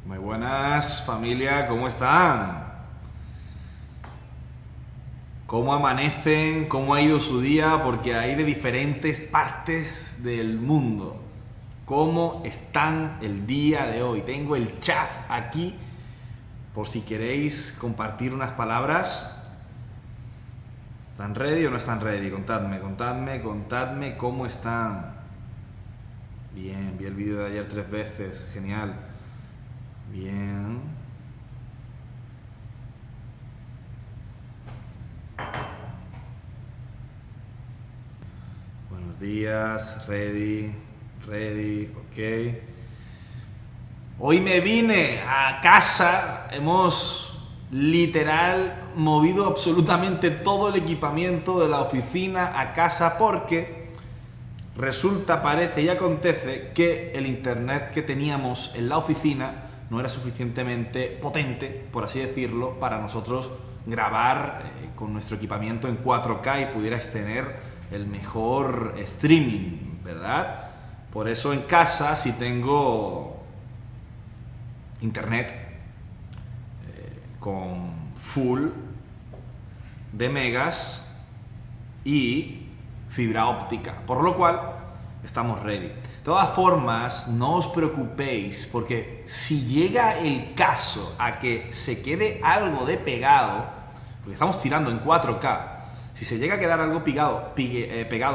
Muy buenas, familia, ¿cómo están? ¿Cómo amanecen? ¿Cómo ha ido su día? Porque hay de diferentes partes del mundo. ¿Cómo están el día de hoy? Tengo el chat aquí por si queréis compartir unas palabras. ¿Están ready o no están ready? Contadme cómo están. Bien, vi el vídeo de ayer 3 veces, genial. Bien. Buenos días, ready, ok. Hoy me vine a casa, hemos literal movido absolutamente todo el equipamiento de la oficina a casa porque resulta, parece y acontece que el internet que teníamos en la oficina no era suficientemente potente, por así decirlo, para nosotros grabar con nuestro equipamiento en 4K y pudierais tener el mejor streaming, ¿verdad? Por eso en casa, si tengo internet con full de megas y fibra óptica, por lo cual estamos ready. De todas formas, no os preocupéis, porque si llega el caso a que se quede algo de pegado, porque estamos tirando en 4K, si se llega a quedar algo pegado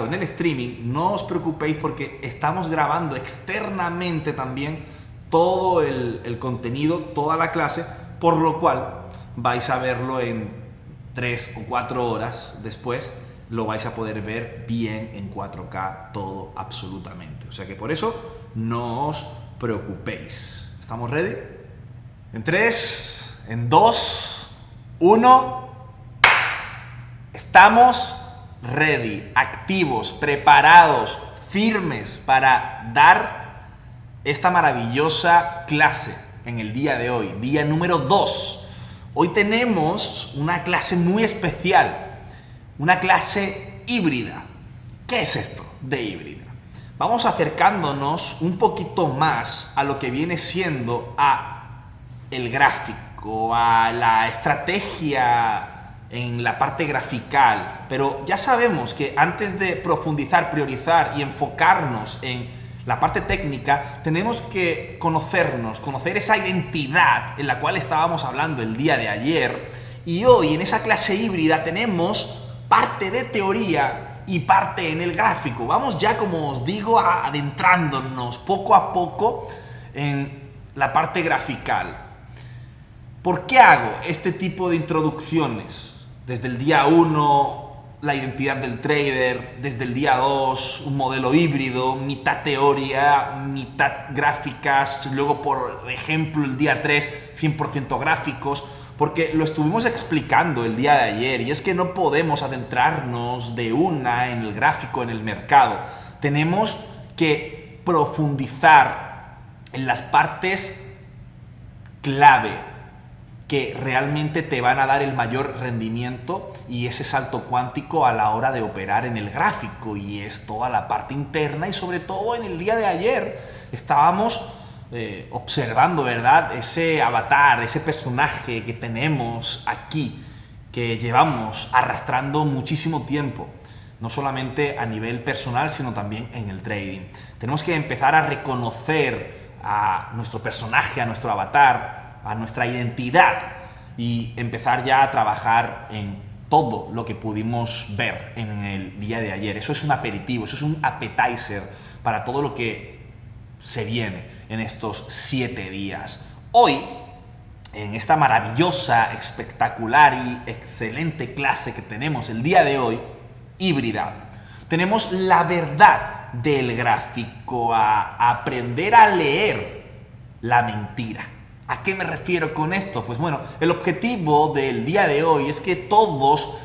en el streaming, no os preocupéis porque estamos grabando externamente también todo el contenido, toda la clase, por lo cual vais a verlo en 3 o 4 horas después, lo vais a poder ver bien en 4K todo absolutamente. O sea que por eso no os preocupéis. ¿Estamos ready? En 3, en 2, 1. Estamos ready, activos, preparados, firmes para dar esta maravillosa clase en el día de hoy, día número 2. Hoy tenemos una clase muy especial. Una clase híbrida. ¿Qué es esto de híbrida? Vamos acercándonos un poquito más a lo que viene siendo el gráfico, a la estrategia en la parte grafical, pero ya sabemos que antes de profundizar, priorizar y enfocarnos en la parte técnica, tenemos que conocernos, conocer esa identidad en la cual estábamos hablando el día de ayer, y hoy en esa clase híbrida tenemos parte de teoría y parte en el gráfico. Vamos ya, como os digo, adentrándonos poco a poco en la parte grafical. ¿Por qué hago este tipo de introducciones? Desde el día 1, la identidad del trader, desde el día 2, un modelo híbrido, mitad teoría, mitad gráficas, luego, por ejemplo, el día 3, 100% gráficos, porque lo estuvimos explicando el día de ayer, y es que no podemos adentrarnos de una en el gráfico, en el mercado. Tenemos que profundizar en las partes clave que realmente te van a dar el mayor rendimiento y ese salto cuántico a la hora de operar en el gráfico, y es toda la parte interna. Y sobre todo en el día de ayer estábamos observando, ¿verdad?, ese avatar, ese personaje que tenemos aquí, que llevamos arrastrando muchísimo tiempo, no solamente a nivel personal, sino también en el trading. Tenemos que empezar a reconocer a nuestro personaje, a nuestro avatar, a nuestra identidad, y empezar ya a trabajar en todo lo que pudimos ver en el día de ayer. Eso es un aperitivo, eso es un appetizer para todo lo que se viene en estos 7 días. Hoy, en esta maravillosa, espectacular y excelente clase que tenemos el día de hoy, híbrida, tenemos la verdad del gráfico, a aprender a leer la mentira. ¿A qué me refiero con esto? Pues bueno, el objetivo del día de hoy es que todos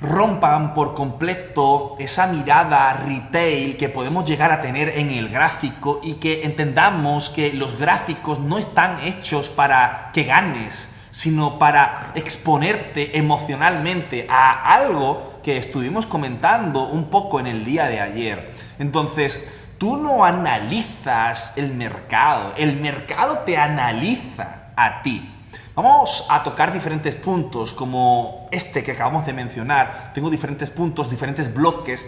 rompan por completo esa mirada retail que podemos llegar a tener en el gráfico, y que entendamos que los gráficos no están hechos para que ganes, sino para exponerte emocionalmente a algo que estuvimos comentando un poco en el día de ayer. Entonces, Tú no analizas el mercado te analiza a ti. Vamos a tocar diferentes puntos como este que acabamos de mencionar. Tengo diferentes puntos, diferentes bloques.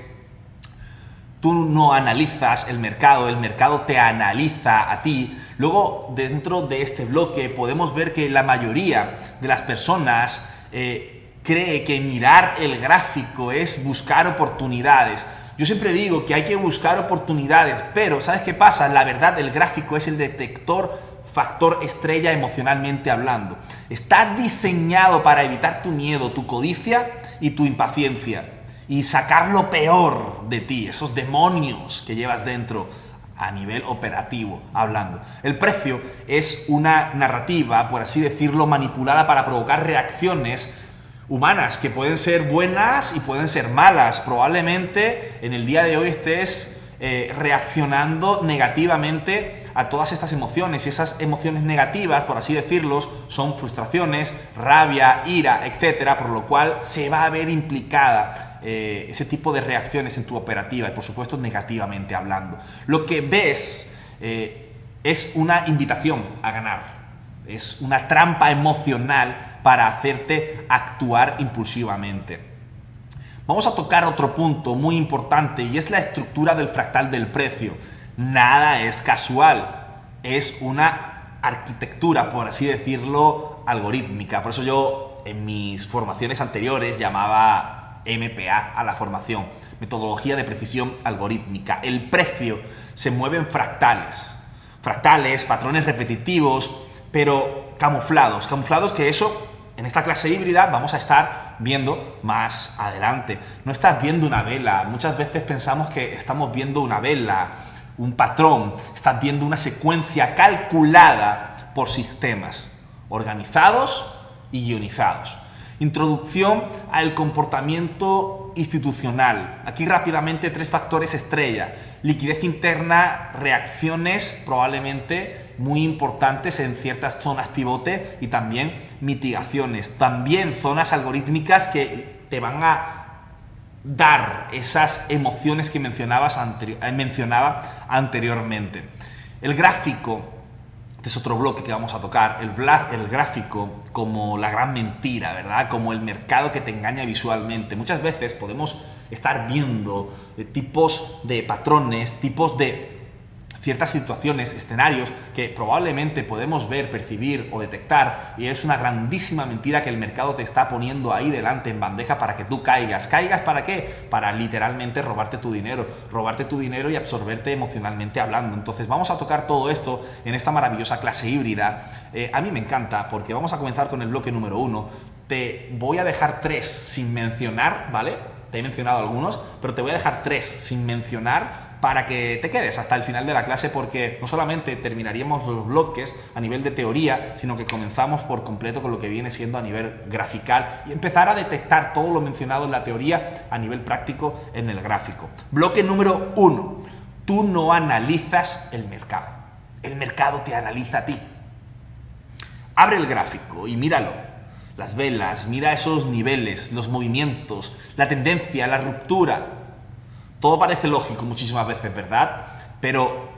Tú no analizas el mercado te analiza a ti. Luego, dentro de este bloque podemos ver que la mayoría de las personas cree que mirar el gráfico es buscar oportunidades. Yo siempre digo que hay que buscar oportunidades, pero ¿sabes qué pasa? La verdad, el gráfico es el detector factor estrella emocionalmente hablando. Está diseñado para evitar tu miedo, tu codicia y tu impaciencia y sacar lo peor de ti, esos demonios que llevas dentro a nivel operativo hablando. El precio es una narrativa, por así decirlo, manipulada para provocar reacciones humanas que pueden ser buenas y pueden ser malas. Probablemente en el día de hoy estés reaccionando negativamente a todas estas emociones, y esas emociones negativas, por así decirlo, son frustraciones, rabia, ira, etcétera, por lo cual se va a ver implicada ese tipo de reacciones en tu operativa y por supuesto negativamente hablando. Lo que ves es una invitación a ganar, es una trampa emocional para hacerte actuar impulsivamente. Vamos a tocar otro punto muy importante y es la estructura del fractal del precio. Nada es casual, es una arquitectura, por así decirlo, algorítmica. Por eso yo en mis formaciones anteriores llamaba MPA a la formación, metodología de precisión algorítmica. El precio se mueve en fractales, patrones repetitivos, pero camuflados que eso en esta clase híbrida vamos a estar viendo más adelante. No estás viendo una vela, muchas veces pensamos que estamos viendo una vela, un patrón, estás viendo una secuencia calculada por sistemas organizados y guionizados. Introducción al comportamiento institucional. Aquí rápidamente 3 factores estrella. Liquidez interna, reacciones probablemente muy importantes en ciertas zonas pivote y también mitigaciones. También zonas algorítmicas que te van a dar esas emociones que mencionaba anteriormente. El gráfico, este es otro bloque que vamos a tocar, el gráfico como la gran mentira, ¿verdad? Como el mercado que te engaña visualmente. Muchas veces podemos estar viendo tipos de patrones, tipos de ciertas situaciones, escenarios que probablemente podemos ver, percibir o detectar, y es una grandísima mentira que el mercado te está poniendo ahí delante en bandeja para que tú caigas. ¿Caigas para qué? Para literalmente robarte tu dinero y absorberte emocionalmente hablando. Entonces vamos a tocar todo esto en esta maravillosa clase híbrida. A mí me encanta porque vamos a comenzar con el bloque número 1. Te voy a dejar 3 sin mencionar, ¿vale? Te he mencionado algunos, pero te voy a dejar 3 sin mencionar para que te quedes hasta el final de la clase, porque no solamente terminaríamos los bloques a nivel de teoría, sino que comenzamos por completo con lo que viene siendo a nivel grafical y empezar a detectar todo lo mencionado en la teoría a nivel práctico en el gráfico. Bloque número 1. Tú no analizas el mercado te analiza a ti. Abre el gráfico y míralo. Las velas, mira esos niveles, los movimientos, la tendencia, la ruptura. Todo parece lógico muchísimas veces, ¿verdad? Pero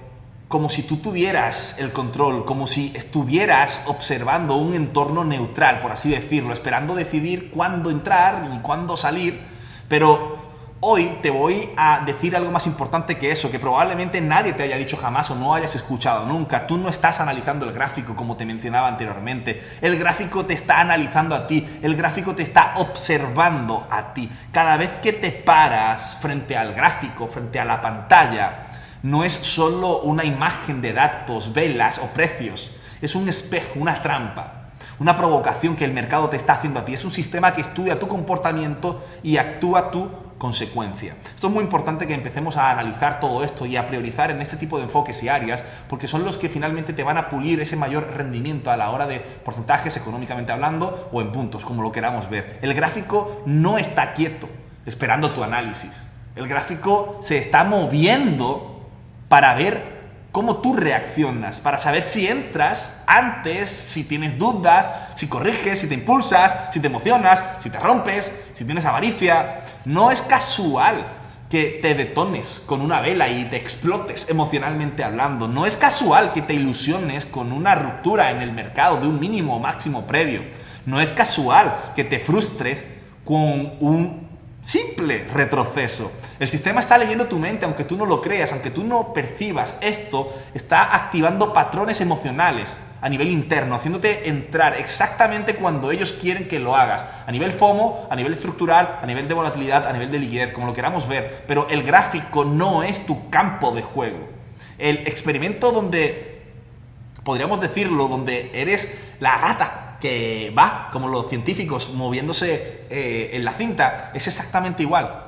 como si tú tuvieras el control, como si estuvieras observando un entorno neutral, por así decirlo, esperando decidir cuándo entrar y cuándo salir. Pero hoy te voy a decir algo más importante que eso, que probablemente nadie te haya dicho jamás o no hayas escuchado nunca. Tú no estás analizando el gráfico como te mencionaba anteriormente. El gráfico te está analizando a ti, el gráfico te está observando a ti. Cada vez que te paras frente al gráfico, frente a la pantalla, no es solo una imagen de datos, velas o precios. Es un espejo, una trampa, una provocación que el mercado te está haciendo a ti. Es un sistema que estudia tu comportamiento y actúa tu consecuencia. Esto es muy importante que empecemos a analizar todo esto y a priorizar en este tipo de enfoques y áreas, porque son los que finalmente te van a pulir ese mayor rendimiento a la hora de porcentajes económicamente hablando o en puntos, como lo queramos ver. El gráfico no está quieto esperando tu análisis. El gráfico se está moviendo para ver cómo tú reaccionas, para saber si entras antes, si tienes dudas, si corriges, si te impulsas, si te emocionas, si te rompes, si tienes avaricia. No es casual que te detones con una vela y te explotes emocionalmente hablando. No es casual que te ilusiones con una ruptura en el mercado de un mínimo o máximo previo. No es casual que te frustres con un simple retroceso. El sistema está leyendo tu mente, aunque tú no lo creas, aunque tú no percibas esto, está activando patrones emocionales a nivel interno, haciéndote entrar exactamente cuando ellos quieren que lo hagas, a nivel FOMO, a nivel estructural, a nivel de volatilidad, a nivel de liquidez, como lo queramos ver, pero el gráfico no es tu campo de juego. El experimento donde, podríamos decirlo, donde eres la rata que va, como los científicos, moviéndose en la cinta, es exactamente igual.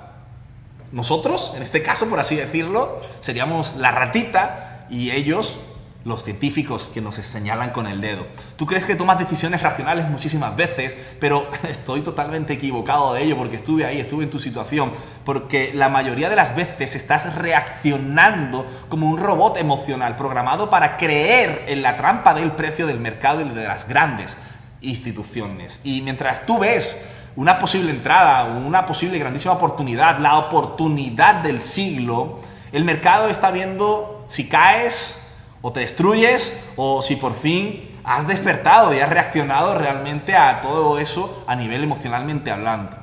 Nosotros, en este caso, por así decirlo, seríamos la ratita y ellos, los científicos que nos señalan con el dedo. Tú crees que tomas decisiones racionales muchísimas veces, pero estoy totalmente equivocado de ello porque estuve ahí, estuve en tu situación, porque la mayoría de las veces estás reaccionando como un robot emocional programado para creer en la trampa del precio del mercado y de las grandes instituciones. Y mientras tú ves una posible entrada, una posible grandísima oportunidad, la oportunidad del siglo, el mercado está viendo si caes o te destruyes, o si por fin has despertado y has reaccionado realmente a todo eso a nivel emocionalmente hablando.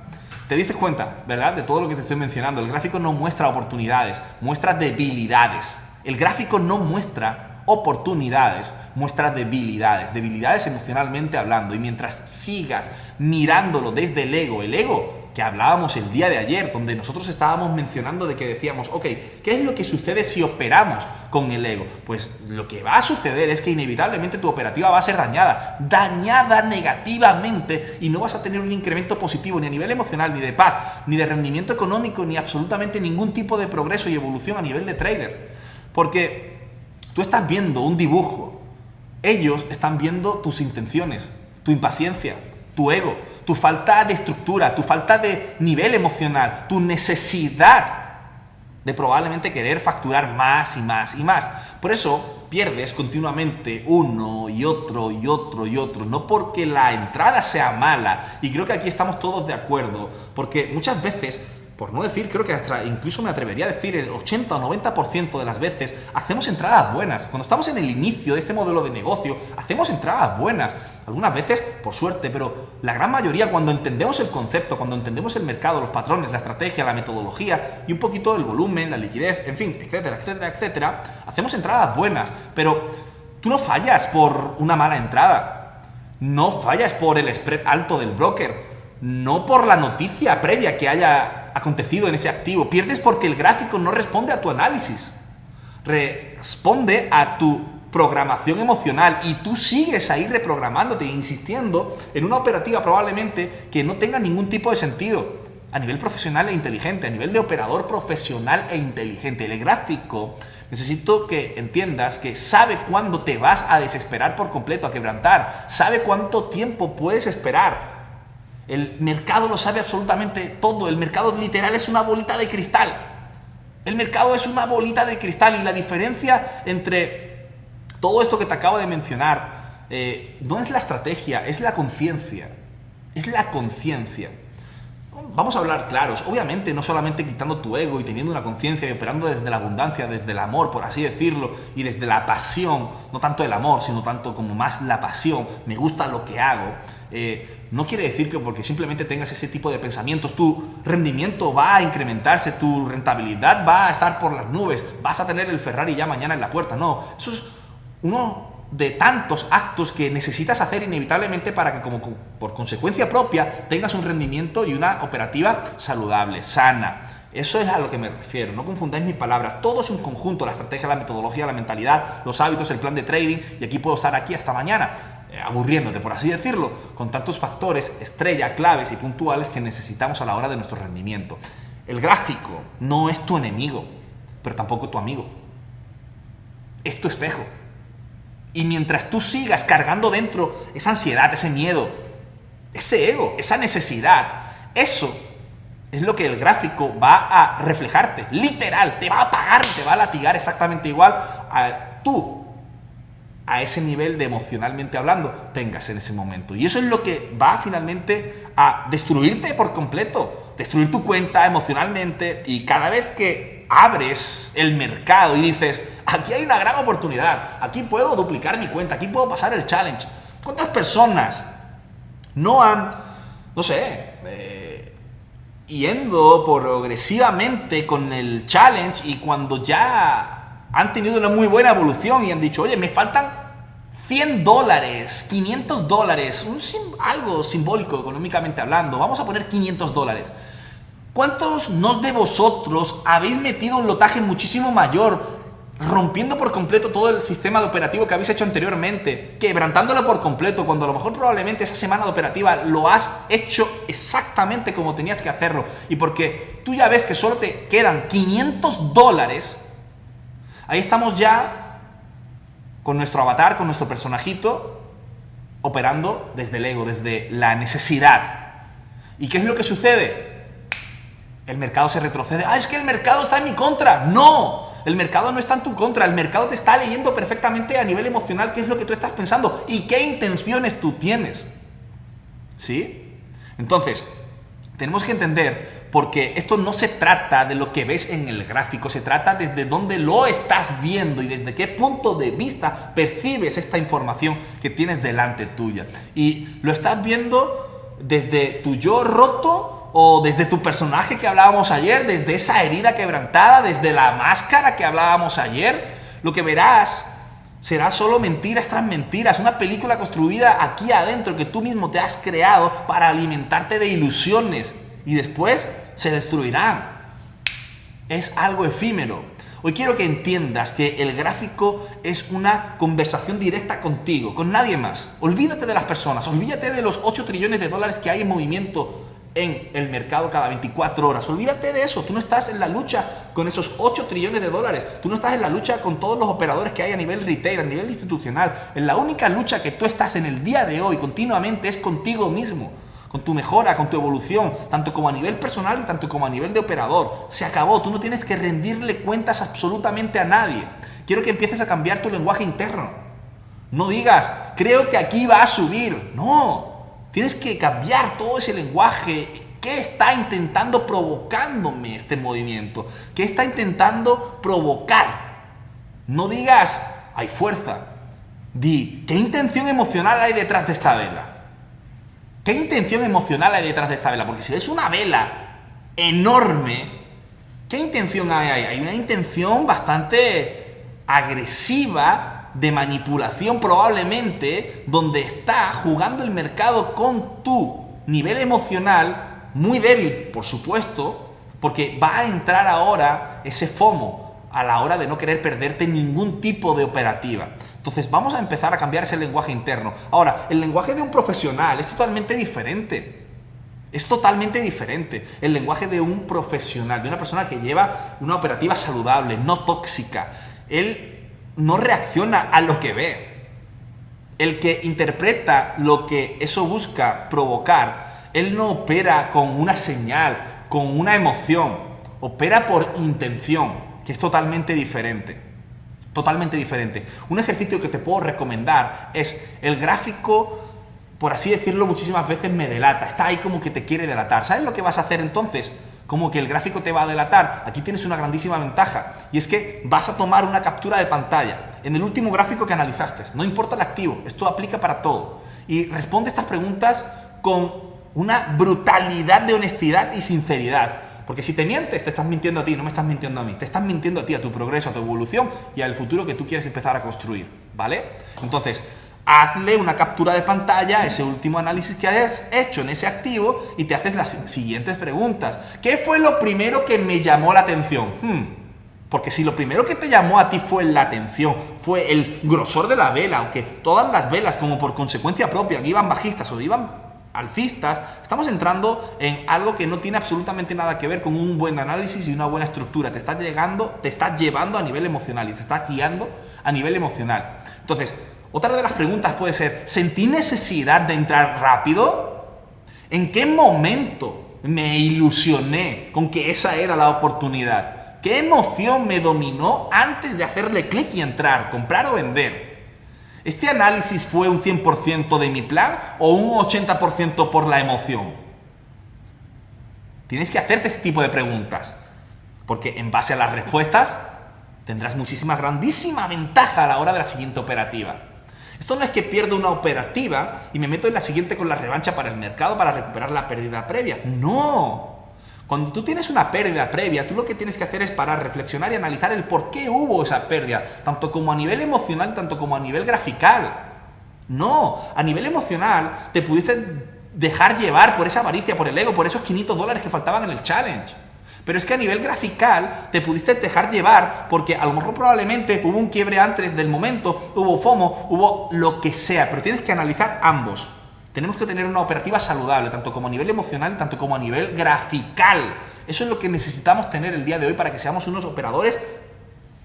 Te diste cuenta, ¿verdad?, de todo lo que te estoy mencionando. El gráfico no muestra oportunidades, muestra debilidades. El gráfico no muestra oportunidades, muestra debilidades, debilidades emocionalmente hablando. Y mientras sigas mirándolo desde el ego que hablábamos el día de ayer, donde nosotros estábamos mencionando de que decíamos, ok, ¿qué es lo que sucede si operamos con el ego? Pues lo que va a suceder es que inevitablemente tu operativa va a ser dañada negativamente, y no vas a tener un incremento positivo ni a nivel emocional, ni de paz, ni de rendimiento económico, ni absolutamente ningún tipo de progreso y evolución a nivel de trader. Porque tú estás viendo un dibujo, ellos están viendo tus intenciones, tu impaciencia, tu ego, tu falta de estructura, tu falta de nivel emocional, tu necesidad de probablemente querer facturar más y más y más. Por eso pierdes continuamente uno y otro y otro y otro. No porque la entrada sea mala, y creo que aquí estamos todos de acuerdo, porque muchas veces, por no decir, creo que hasta incluso me atrevería a decir el 80 o 90% de las veces, hacemos entradas buenas. Cuando estamos en el inicio de este modelo de negocio, hacemos entradas buenas. Algunas veces, por suerte, pero la gran mayoría, cuando entendemos el concepto, cuando entendemos el mercado, los patrones, la estrategia, la metodología y un poquito el volumen, la liquidez, en fin, etcétera, etcétera, etcétera, hacemos entradas buenas. Pero tú no fallas por una mala entrada, no fallas por el spread alto del broker, no por la noticia previa que haya acontecido en ese activo. Pierdes porque el gráfico no responde a tu análisis, responde a tu programación emocional, y tú sigues ahí reprogramándote, insistiendo en una operativa probablemente que no tenga ningún tipo de sentido a nivel profesional e inteligente, a nivel de operador profesional e inteligente. El gráfico, necesito que entiendas que sabe cuándo te vas a desesperar por completo, a quebrantar, sabe cuánto tiempo puedes esperar. El mercado lo sabe absolutamente todo. El mercado literal es una bolita de cristal. El mercado es una bolita de cristal, y la diferencia entre todo esto que te acabo de mencionar no es la estrategia, es la conciencia. Es la conciencia. Vamos a hablar claros. Obviamente, no solamente quitando tu ego y teniendo una conciencia y operando desde la abundancia, desde el amor, por así decirlo, y desde la pasión, no tanto el amor, sino tanto como más la pasión, me gusta lo que hago, no quiere decir que porque simplemente tengas ese tipo de pensamientos, tu rendimiento va a incrementarse, tu rentabilidad va a estar por las nubes, vas a tener el Ferrari ya mañana en la puerta. No, eso es uno de tantos actos que necesitas hacer inevitablemente para que, como por consecuencia propia, tengas un rendimiento y una operativa saludable, sana. Eso es a lo que me refiero. No confundáis mis palabras. Todo es un conjunto: la estrategia, la metodología, la mentalidad, los hábitos, el plan de trading. Y aquí puedo estar aquí hasta mañana aburriéndote, por así decirlo, con tantos factores estrella, claves y puntuales que necesitamos a la hora de nuestro rendimiento. El gráfico no es tu enemigo, pero tampoco tu amigo. Es tu espejo. Y mientras tú sigas cargando dentro esa ansiedad, ese miedo, ese ego, esa necesidad, eso es lo que el gráfico va a reflejarte. Literal, te va a pagar, te va a latigar exactamente igual a ese nivel de emocionalmente hablando tengas en ese momento. Y eso es lo que va finalmente a destruirte por completo. destruir tu cuenta emocionalmente, y cada vez que abres el mercado y dices, aquí hay una gran oportunidad, aquí puedo duplicar mi cuenta, aquí puedo pasar el challenge. ¿Cuántas personas no han, no sé, yendo progresivamente con el challenge, y cuando ya han tenido una muy buena evolución y han dicho, oye, me faltan $100, $500, algo simbólico económicamente hablando, vamos a poner $500. ¿Cuántos de vosotros habéis metido un lotaje muchísimo mayor, rompiendo por completo todo el sistema de operativo que habéis hecho anteriormente, quebrantándolo por completo, cuando a lo mejor probablemente esa semana de operativa lo has hecho exactamente como tenías que hacerlo, y porque tú ya ves que solo te quedan $500, ahí estamos ya con nuestro avatar, con nuestro personajito, operando desde el ego, desde la necesidad. ¿Y qué es lo que sucede? El mercado se retrocede. ¡Ah, es que el mercado está en mi contra! ¡No! El mercado no está en tu contra. El mercado te está leyendo perfectamente a nivel emocional qué es lo que tú estás pensando y qué intenciones tú tienes. ¿Sí? Entonces, tenemos que entender, porque esto no se trata de lo que ves en el gráfico, se trata desde dónde lo estás viendo y desde qué punto de vista percibes esta información que tienes delante tuya. Y lo estás viendo desde tu yo roto, o desde tu personaje que hablábamos ayer, desde esa herida quebrantada, desde la máscara que hablábamos ayer. Lo que verás será solo mentiras tras mentiras, una película construida aquí adentro que tú mismo te has creado para alimentarte de ilusiones, y después se destruirán. Es algo efímero. Hoy quiero que entiendas que el gráfico es una conversación directa contigo, con nadie más. Olvídate de las personas, olvídate de los 8 trillones de dólares que hay en movimiento en el mercado cada 24 horas. Olvídate de eso. Tú no estás en la lucha con esos 8 trillones de dólares. Tú no estás en la lucha con todos los operadores que hay a nivel retail, a nivel institucional. En la única lucha que tú estás en el día de hoy continuamente es contigo mismo, con tu mejora, con tu evolución, tanto como a nivel personal y tanto como a nivel de operador. Se acabó. Tú no tienes que rendirle cuentas absolutamente a nadie. Quiero que empieces a cambiar tu lenguaje interno. No digas, creo que aquí va a subir. No. Tienes que cambiar todo ese lenguaje. ¿Qué está intentando provocándome este movimiento? ¿Qué está intentando provocar? No digas, hay fuerza. Di, ¿qué intención emocional hay detrás de esta vela? ¿Qué intención emocional hay detrás de esta vela? Porque si es una vela enorme, ¿qué intención hay ahí? Hay una intención bastante agresiva, de manipulación probablemente, donde está jugando el mercado con tu nivel emocional, muy débil, por supuesto, porque va a entrar ahora ese FOMO a la hora de no querer perderte ningún tipo de operativa. Entonces vamos a empezar a cambiar ese lenguaje interno. Ahora, el lenguaje de un profesional es totalmente diferente. Es totalmente diferente. El lenguaje de un profesional, de una persona que lleva una operativa saludable, no tóxica. Él no reacciona a lo que ve. El que interpreta lo que eso busca provocar, él no opera con una señal, con una emoción. Opera por intención, que es totalmente diferente. Totalmente diferente. Un ejercicio que te puedo recomendar es el gráfico, por así decirlo, muchísimas veces me delata. Está ahí como que te quiere delatar. ¿Sabes lo que vas a hacer entonces? Como que el gráfico te va a delatar. Aquí tienes una grandísima ventaja, y es que vas a tomar una captura de pantalla en el último gráfico que analizaste. No importa el activo, esto aplica para todo. Y responde estas preguntas con una brutalidad de honestidad y sinceridad. Porque si te mientes, te estás mintiendo a ti, no me estás mintiendo a mí. Te estás mintiendo a ti, a tu progreso, a tu evolución y al futuro que tú quieres empezar a construir, ¿vale? Entonces, hazle una captura de pantalla a ese último análisis que hayas hecho en ese activo y te haces las siguientes preguntas. ¿Qué fue lo primero que me llamó la atención? Porque si lo primero que te llamó a ti fue la atención, fue el grosor de la vela, aunque todas las velas, como por consecuencia propia, iban bajistas o iban alcistas, estamos entrando en algo que no tiene absolutamente nada que ver con un buen análisis y una buena estructura. Te estás llevando a nivel emocional y te estás guiando a nivel emocional. Entonces, otra de las preguntas puede ser, ¿sentí necesidad de entrar rápido? ¿En qué momento me ilusioné con que esa era la oportunidad? ¿Qué emoción me dominó antes de hacerle clic y entrar, comprar o vender? ¿Este análisis fue un 100% de mi plan o un 80% por la emoción? Tienes que hacerte este tipo de preguntas, porque en base a las respuestas tendrás grandísima ventaja a la hora de la siguiente operativa. Esto no es que pierda una operativa y me meto en la siguiente con la revancha para el mercado para recuperar la pérdida previa. No. Cuando tú tienes una pérdida previa, tú lo que tienes que hacer es parar, reflexionar y analizar el por qué hubo esa pérdida, tanto como a nivel emocional, tanto como a nivel grafical. No, a nivel emocional te pudiste dejar llevar por esa avaricia, por el ego, por esos $500 que faltaban en el challenge. Pero es que a nivel grafical te pudiste dejar llevar porque a lo mejor probablemente hubo un quiebre antes del momento, hubo FOMO, hubo lo que sea, pero tienes que analizar ambos. Tenemos que tener una operativa saludable, tanto como a nivel emocional, tanto como a nivel grafical. Eso es lo que necesitamos tener el día de hoy para que seamos unos operadores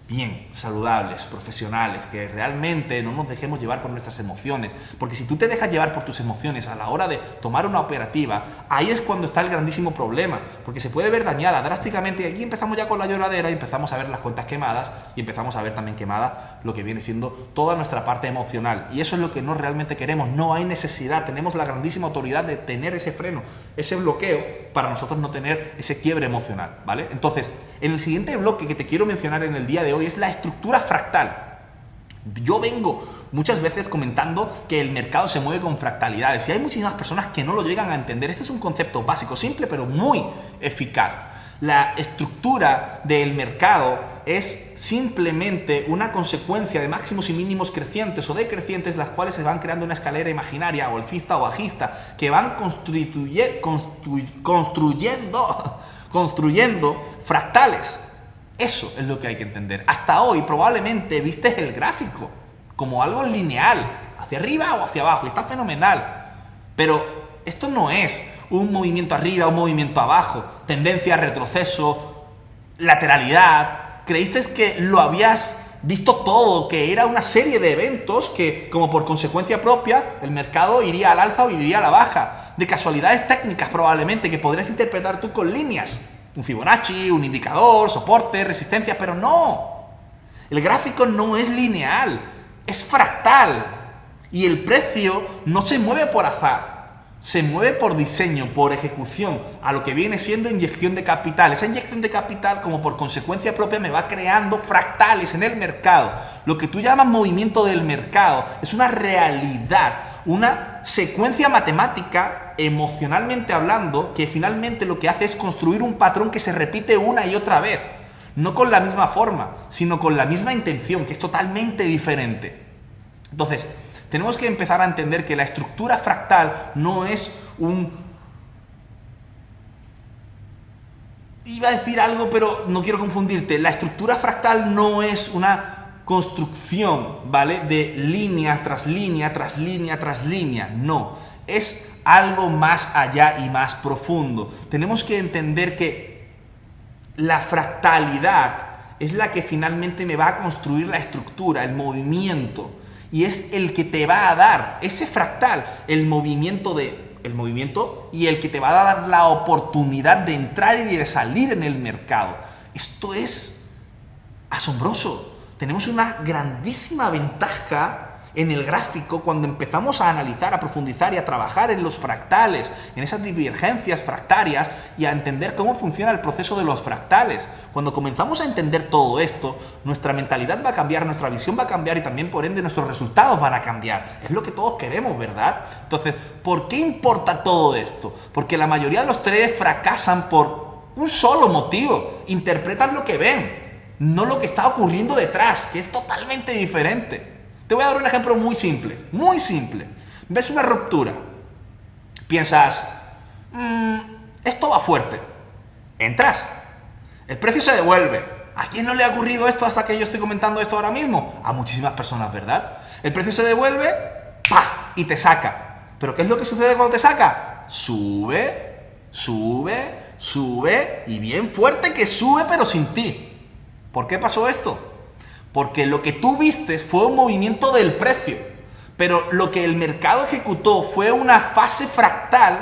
bien, saludables, profesionales, que realmente no nos dejemos llevar por nuestras emociones. Porque si tú te dejas llevar por tus emociones a la hora de tomar una operativa, ahí es cuando está el grandísimo problema, porque se puede ver dañada drásticamente. Y aquí empezamos ya con la lloradera y empezamos a ver las cuentas quemadas y empezamos a ver también quemada lo que viene siendo toda nuestra parte emocional. Y eso es lo que no realmente queremos. No hay necesidad, tenemos la grandísima autoridad de tener ese freno, ese bloqueo, para nosotros no tener ese quiebre emocional, ¿vale? Entonces, en el siguiente bloque que te quiero mencionar en el día de hoy es la estructura fractal. Yo vengo muchas veces comentando que el mercado se mueve con fractalidades y hay muchísimas personas que no lo llegan a entender. Este es un concepto básico, simple, pero muy eficaz. La estructura del mercado es simplemente una consecuencia de máximos y mínimos crecientes o decrecientes, las cuales se van creando una escalera imaginaria o alcista o bajista que van construyendo fractales. Eso es lo que hay que entender. Hasta hoy probablemente viste el gráfico como algo lineal, hacia arriba o hacia abajo, y está fenomenal. Pero esto no es un movimiento arriba, un movimiento abajo, tendencia, retroceso, lateralidad. Creíste que lo habías visto todo, que era una serie de eventos que, como por consecuencia propia, el mercado iría al alza o iría a la baja. De casualidades técnicas probablemente que podrías interpretar tú con líneas. Un Fibonacci, un indicador, soporte, resistencia, pero no. El gráfico no es lineal, es fractal. Y el precio no se mueve por azar. Se mueve por diseño, por ejecución, a lo que viene siendo inyección de capital. Esa inyección de capital, como por consecuencia propia, me va creando fractales en el mercado. Lo que tú llamas movimiento del mercado es una realidad, una secuencia matemática, emocionalmente hablando, que finalmente lo que hace es construir un patrón que se repite una y otra vez. No con la misma forma, sino con la misma intención, que es totalmente diferente. Entonces, tenemos que empezar a entender que la estructura fractal no es un... Iba a decir algo, pero no quiero confundirte. La estructura fractal no es una construcción, ¿vale? De línea tras línea, tras línea, tras línea. No, es algo más allá y más profundo. Tenemos que entender que la fractalidad es la que finalmente me va a construir la estructura, el movimiento. Y es el que te va a dar ese fractal, el movimiento y el que te va a dar la oportunidad de entrar y de salir en el mercado. Esto es asombroso. Tenemos una grandísima ventaja en el gráfico cuando empezamos a analizar, a profundizar y a trabajar en los fractales, en esas divergencias fractarias y a entender cómo funciona el proceso de los fractales. Cuando comenzamos a entender todo esto, nuestra mentalidad va a cambiar, nuestra visión va a cambiar y también por ende nuestros resultados van a cambiar. Es lo que todos queremos, ¿verdad? Entonces, ¿por qué importa todo esto? Porque la mayoría de los traders fracasan por un solo motivo. Interpretan lo que ven, no lo que está ocurriendo detrás, que es totalmente diferente. Te voy a dar un ejemplo muy simple, muy simple. Ves una ruptura, piensas, esto va fuerte, entras, el precio se devuelve. ¿A quién no le ha ocurrido esto hasta que yo estoy comentando esto ahora mismo? A muchísimas personas, ¿verdad? El precio se devuelve, ¡pa! Y te saca. ¿Pero qué es lo que sucede cuando te saca? Sube, sube, sube y bien fuerte que sube pero sin ti. ¿Por qué pasó esto? Porque lo que tú viste fue un movimiento del precio, pero lo que el mercado ejecutó fue una fase fractal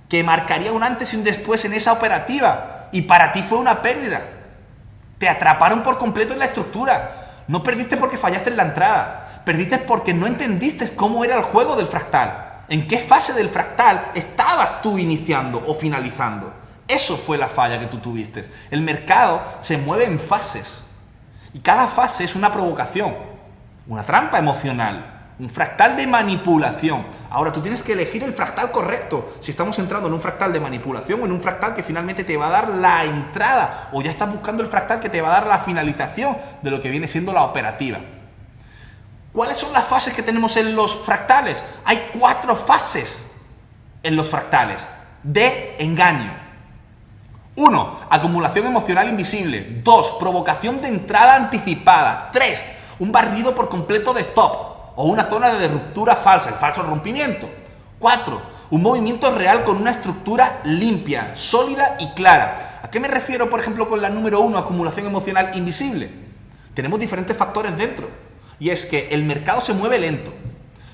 que marcaría un antes y un después en esa operativa, y para ti fue una pérdida. Te atraparon por completo en la estructura. No perdiste porque fallaste en la entrada, perdiste porque no entendiste cómo era el juego del fractal, en qué fase del fractal estabas tú iniciando o finalizando. Eso fue la falla que tú tuviste. El mercado se mueve en fases y cada fase es una provocación, una trampa emocional, un fractal de manipulación. Ahora tú tienes que elegir el fractal correcto. Si estamos entrando en un fractal de manipulación o en un fractal que finalmente te va a dar la entrada, o ya estás buscando el fractal que te va a dar la finalización de lo que viene siendo la operativa. ¿Cuáles son las fases que tenemos en los fractales? Hay 4 fases en los fractales de engaño. 1. Acumulación emocional invisible. 2. Provocación de entrada anticipada. 3. Un barrido por completo de stop o una zona de ruptura falsa, el falso rompimiento. 4. Un movimiento real con una estructura limpia, sólida y clara. ¿A qué me refiero, por ejemplo, con la número 1, acumulación emocional invisible? Tenemos diferentes factores dentro. Y es que el mercado se mueve lento.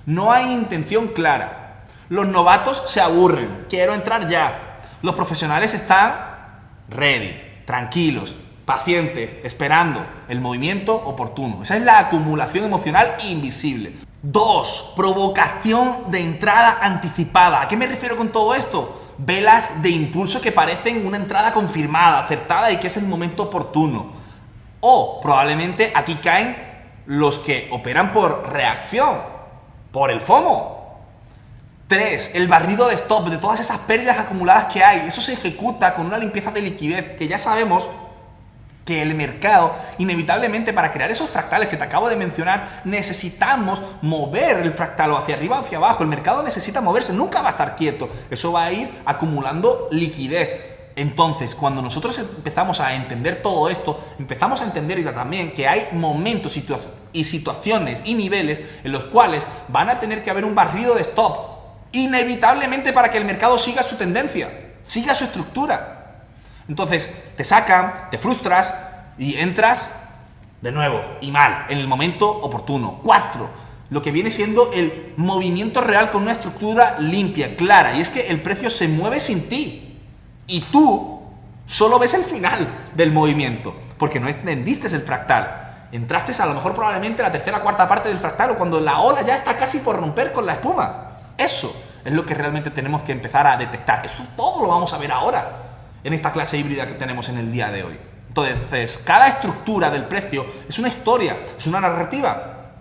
No hay intención clara. Los novatos se aburren. Quiero entrar ya. Los profesionales están ready, tranquilos, paciente, esperando el movimiento oportuno. Esa es la acumulación emocional invisible. 2. Provocación de entrada anticipada. ¿A qué me refiero con todo esto? Velas de impulso que parecen una entrada confirmada, acertada y que es el momento oportuno. O probablemente aquí caen los que operan por reacción, por el FOMO. 3. El barrido de stop, de todas esas pérdidas acumuladas que hay. Eso se ejecuta con una limpieza de liquidez que ya sabemos que el mercado, inevitablemente, para crear esos fractales que te acabo de mencionar, necesitamos mover el fractal o hacia arriba o hacia abajo. El mercado necesita moverse, nunca va a estar quieto. Eso va a ir acumulando liquidez. Entonces, cuando nosotros empezamos a entender todo esto, empezamos a entender también que hay momentos y situaciones y niveles en los cuales van a tener que haber un barrido de stop, inevitablemente, para que el mercado siga su tendencia, siga su estructura. Entonces, te sacan, te frustras y entras de nuevo y mal, en el momento oportuno. 4. Lo que viene siendo el movimiento real con una estructura limpia, clara. Y es que el precio se mueve sin ti. Y tú solo ves el final del movimiento, porque no entendiste el fractal. Entraste a lo mejor probablemente a la tercera o cuarta parte del fractal, o cuando la ola ya está casi por romper con la espuma. Eso es lo que realmente tenemos que empezar a detectar. Esto todo lo vamos a ver ahora en esta clase híbrida que tenemos en el día de hoy. Entonces, cada estructura del precio es una historia, es una narrativa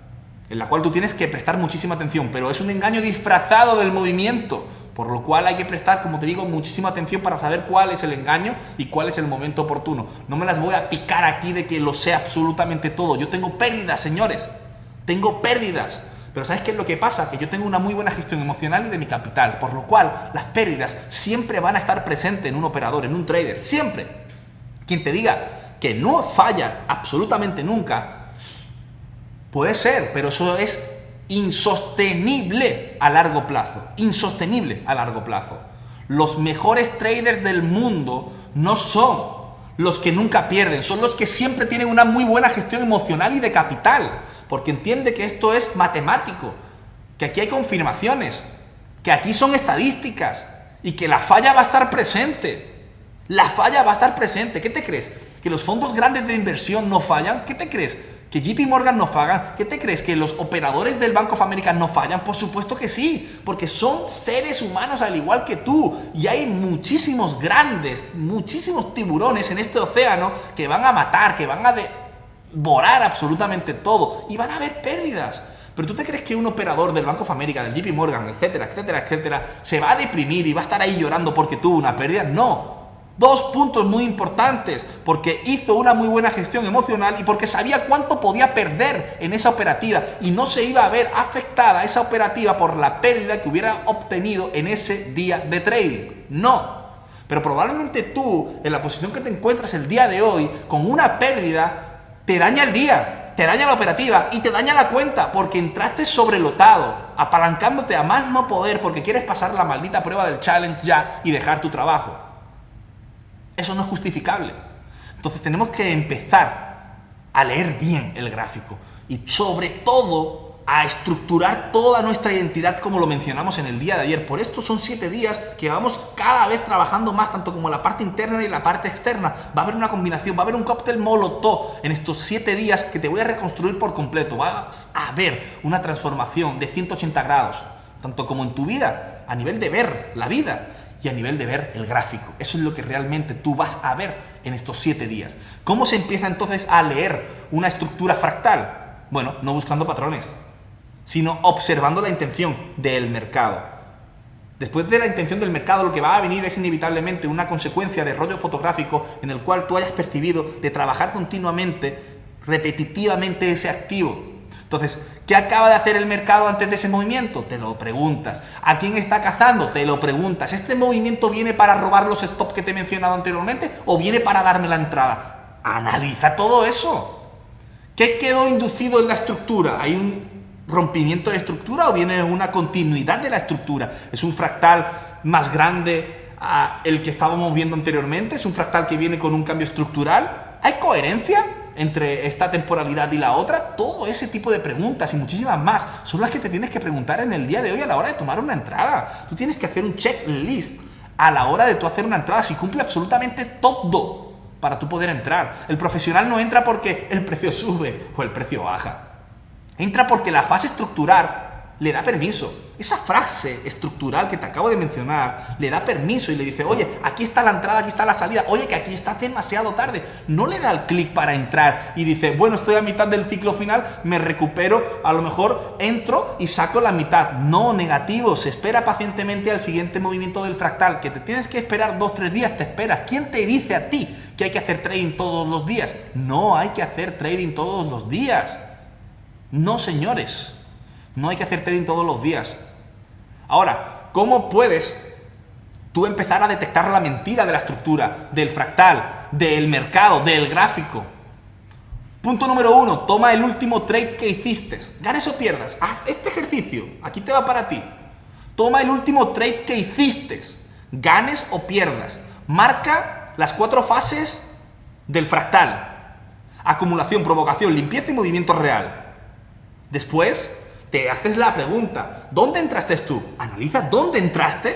en la cual tú tienes que prestar muchísima atención, pero es un engaño disfrazado del movimiento, por lo cual hay que prestar, como te digo, muchísima atención para saber cuál es el engaño y cuál es el momento oportuno. No me las voy a picar aquí de que lo sé absolutamente todo. Yo tengo pérdidas, señores, tengo pérdidas. Pero ¿sabes qué es lo que pasa? Que yo tengo una muy buena gestión emocional y de mi capital, por lo cual las pérdidas siempre van a estar presentes en un operador, en un trader, siempre. Quien te diga que no falla absolutamente nunca, puede ser, pero eso es insostenible a largo plazo, insostenible a largo plazo. Los mejores traders del mundo no son los que nunca pierden, son los que siempre tienen una muy buena gestión emocional y de capital, porque entiende que esto es matemático, que aquí hay confirmaciones, que aquí son estadísticas y que la falla va a estar presente. La falla va a estar presente. ¿Qué te crees? ¿Que los fondos grandes de inversión no fallan? ¿Qué te crees? ¿Que JP Morgan no falla? ¿Qué te crees? ¿Que los operadores del Bank of America no fallan? Por supuesto que sí, porque son seres humanos al igual que tú. Y hay muchísimos grandes, muchísimos tiburones en este océano que van a matar, que van a devorar absolutamente todo. Y van a haber pérdidas. Pero ¿tú te crees que un operador del Bank of America, del JP Morgan, etcétera, etcétera, etcétera, se va a deprimir y va a estar ahí llorando porque tuvo una pérdida? No. 2 puntos muy importantes, porque hizo una muy buena gestión emocional y porque sabía cuánto podía perder en esa operativa y no se iba a ver afectada esa operativa por la pérdida que hubiera obtenido en ese día de trading. No. Pero probablemente tú, en la posición que te encuentras el día de hoy, con una pérdida, te daña el día, te daña la operativa y te daña la cuenta porque entraste sobrelotado, apalancándote a más no poder porque quieres pasar la maldita prueba del challenge ya y dejar tu trabajo. Eso no es justificable. Entonces tenemos que empezar a leer bien el gráfico y sobre todo a estructurar toda nuestra identidad como lo mencionamos en el día de ayer. Por esto son 7 días que vamos cada vez trabajando más, tanto como la parte interna y la parte externa. Va a haber una combinación, va a haber un cóctel molotov en estos 7 días que te voy a reconstruir por completo. Vas a ver una transformación de 180 grados, tanto como en tu vida, a nivel de ver la vida, y a nivel de ver el gráfico. Eso es lo que realmente tú vas a ver en estos 7 días. ¿Cómo se empieza entonces a leer una estructura fractal? Bueno, no buscando patrones, sino observando la intención del mercado. Después de la intención del mercado, lo que va a venir es inevitablemente una consecuencia de rollo fotográfico en el cual tú hayas percibido de trabajar continuamente, repetitivamente ese activo. Entonces, ¿qué acaba de hacer el mercado antes de ese movimiento? Te lo preguntas. ¿A quién está cazando? Te lo preguntas. ¿Este movimiento viene para robar los stops que te he mencionado anteriormente o viene para darme la entrada? Analiza todo eso. ¿Qué quedó inducido en la estructura? ¿Hay un rompimiento de estructura o viene una continuidad de la estructura? ¿Es un fractal más grande a el que estábamos viendo anteriormente? ¿Es un fractal que viene con un cambio estructural? ¿Hay coherencia entre esta temporalidad y la otra? Todo ese tipo de preguntas y muchísimas más son las que te tienes que preguntar en el día de hoy a la hora de tomar una entrada. Tú tienes que hacer un checklist a la hora de tú hacer una entrada, si cumple absolutamente todo para tú poder entrar. El profesional no entra porque el precio sube o el precio baja. Entra porque la fase estructural le da permiso. Esa frase estructural que te acabo de mencionar le da permiso y le dice, oye, aquí está la entrada, aquí está la salida, oye, que aquí está demasiado tarde. No le da el clic para entrar y dice, bueno, estoy a mitad del ciclo final, me recupero, a lo mejor entro y saco la mitad. No, negativo, se espera pacientemente al siguiente movimiento del fractal, que te tienes que esperar 2-3 días, te esperas. ¿Quién te dice a ti que hay que hacer trading todos los días? No hay que hacer trading todos los días. No, señores. No hay que hacer trading todos los días. Ahora, ¿cómo puedes tú empezar a detectar la mentira de la estructura, del fractal, del mercado, del gráfico? Punto número 1, toma el último trade que hiciste. Ganes o pierdas, haz este ejercicio. Aquí te va para ti. Toma el último trade que hiciste. Ganes o pierdas. Marca las 4 fases del fractal. Acumulación, provocación, limpieza y movimiento real. Después te haces la pregunta, ¿dónde entraste tú? Analiza dónde entraste,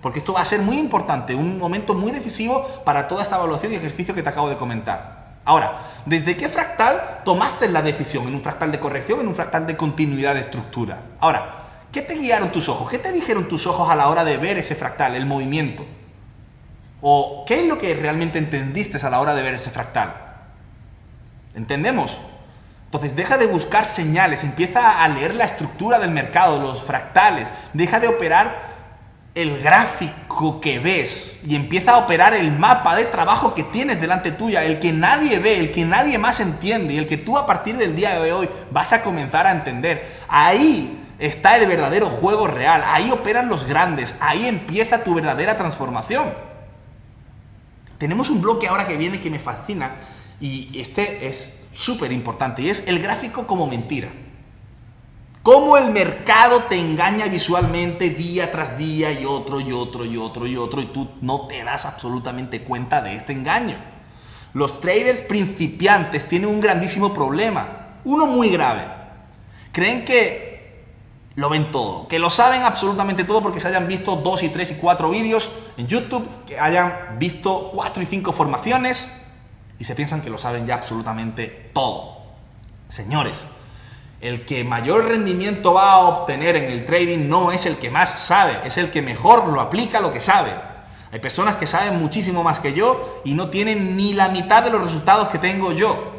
porque esto va a ser muy importante, un momento muy decisivo para toda esta evaluación y ejercicio que te acabo de comentar. Ahora, ¿desde qué fractal tomaste la decisión? ¿En un fractal de corrección, en un fractal de continuidad de estructura? Ahora, ¿qué te guiaron tus ojos? ¿Qué te dijeron tus ojos a la hora de ver ese fractal, el movimiento? ¿O qué es lo que realmente entendiste a la hora de ver ese fractal? ¿Entendemos? Entonces deja de buscar señales, empieza a leer la estructura del mercado, los fractales, deja de operar el gráfico que ves y empieza a operar el mapa de trabajo que tienes delante tuya, el que nadie ve, el que nadie más entiende y el que tú a partir del día de hoy vas a comenzar a entender. Ahí está el verdadero juego real, ahí operan los grandes, ahí empieza tu verdadera transformación. Tenemos un bloque ahora que viene que me fascina y este es súper importante y es el gráfico como mentira. Cómo el mercado te engaña visualmente día tras día y otro y otro y otro y otro y tú no te das absolutamente cuenta de este engaño. Los traders principiantes tienen un grandísimo problema, uno muy grave. Creen que lo ven todo, que lo saben absolutamente todo porque se hayan visto 2 y 3 y 4 vídeos en YouTube, que hayan visto 4 y 5 formaciones y se piensan que lo saben ya absolutamente todo. Señores, el que mayor rendimiento va a obtener en el trading no es el que más sabe, es el que mejor lo aplica lo que sabe. Hay personas que saben muchísimo más que yo y no tienen ni la mitad de los resultados que tengo yo.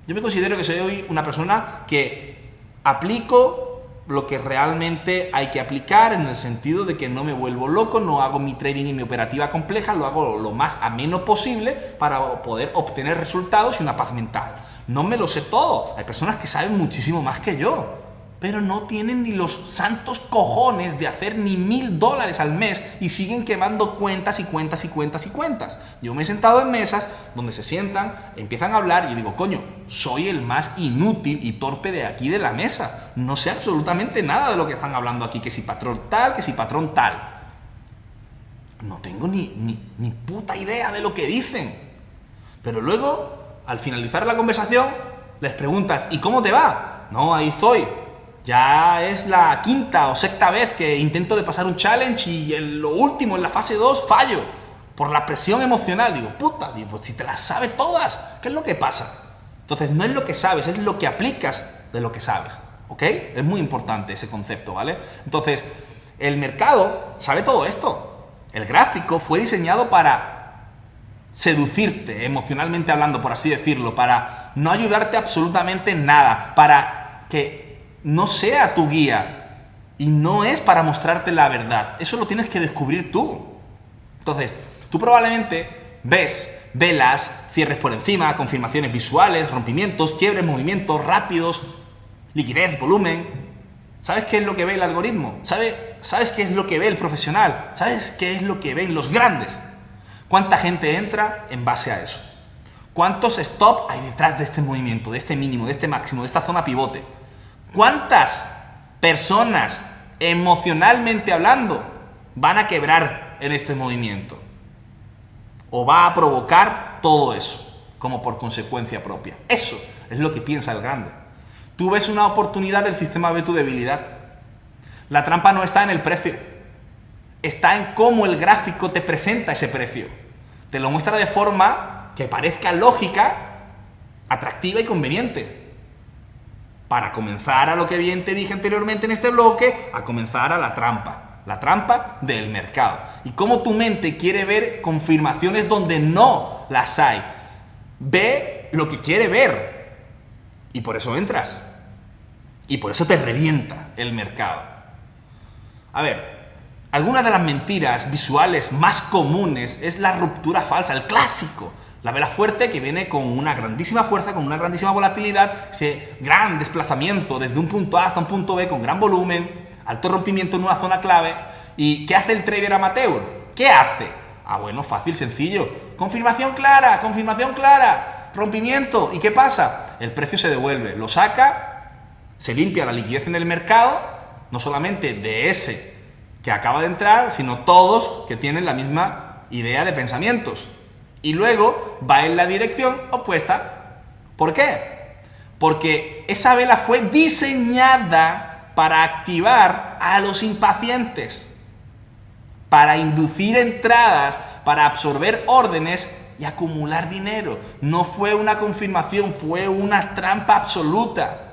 Yo me considero que soy una persona que aplico lo que realmente hay que aplicar en el sentido de que no me vuelvo loco, no hago mi trading y mi operativa compleja, lo hago lo más ameno posible para poder obtener resultados y una paz mental. No me lo sé todo, hay personas que saben muchísimo más que yo, pero no tienen ni los santos cojones de hacer ni $1000 al mes y siguen quemando cuentas y cuentas y cuentas y cuentas. Yo me he sentado en mesas donde se sientan, empiezan a hablar y digo, coño, soy el más inútil y torpe de aquí de la mesa. No sé absolutamente nada de lo que están hablando aquí, que si patrón tal, que si patrón tal. No tengo ni puta idea de lo que dicen. Pero luego, al finalizar la conversación, les preguntas, ¿y cómo te va? No, ahí estoy. Ya es la 5ª o 6ª vez que intento de pasar un challenge y en lo último, en la fase 2, fallo. Por la presión emocional. Digo, puta, pues si te las sabes todas, ¿qué es lo que pasa? Entonces no es lo que sabes, es lo que aplicas de lo que sabes. ¿Ok? Es muy importante ese concepto, ¿vale? Entonces, el mercado sabe todo esto. El gráfico fue diseñado para seducirte, emocionalmente hablando, por así decirlo, para no ayudarte absolutamente en nada, para que no sea tu guía y no es para mostrarte la verdad. Eso lo tienes que descubrir tú. Entonces, tú probablemente ves velas, cierres por encima, confirmaciones visuales, rompimientos, quiebres, movimientos rápidos, liquidez, volumen. ¿Sabes qué es lo que ve el algoritmo? ¿Sabes qué es lo que ve el profesional? ¿Sabes qué es lo que ven los grandes? ¿Cuánta gente entra en base a eso? ¿Cuántos stop hay detrás de este movimiento, de este mínimo, de este máximo, de esta zona pivote? ¿Cuántas personas, emocionalmente hablando, van a quebrar en este movimiento? ¿O va a provocar todo eso como por consecuencia propia? Eso es lo que piensa el grande. Tú ves una oportunidad, el sistema ve tu debilidad. La trampa no está en el precio, está en cómo el gráfico te presenta ese precio. Te lo muestra de forma que parezca lógica, atractiva y conveniente. Para comenzar a lo que bien te dije anteriormente en este bloque, a comenzar a la trampa del mercado. Y cómo tu mente quiere ver confirmaciones donde no las hay. Ve lo que quiere ver y por eso entras. Y por eso te revienta el mercado. A ver, algunas de las mentiras visuales más comunes es la ruptura falsa, el clásico. La vela fuerte que viene con una grandísima fuerza, con una grandísima volatilidad, ese gran desplazamiento desde un punto A hasta un punto B con gran volumen, alto rompimiento en una zona clave. ¿Y qué hace el trader amateur? ¿Qué hace? Bueno, fácil, sencillo. Confirmación clara, rompimiento. ¿Y qué pasa? El precio se devuelve, lo saca. Se limpia la liquidez en el mercado, no solamente de ese que acaba de entrar, sino todos que tienen la misma idea de pensamientos. Y luego va en la dirección opuesta. ¿Por qué? Porque esa vela fue diseñada para activar a los impacientes, para inducir entradas, para absorber órdenes y acumular dinero. No fue una confirmación, fue una trampa absoluta.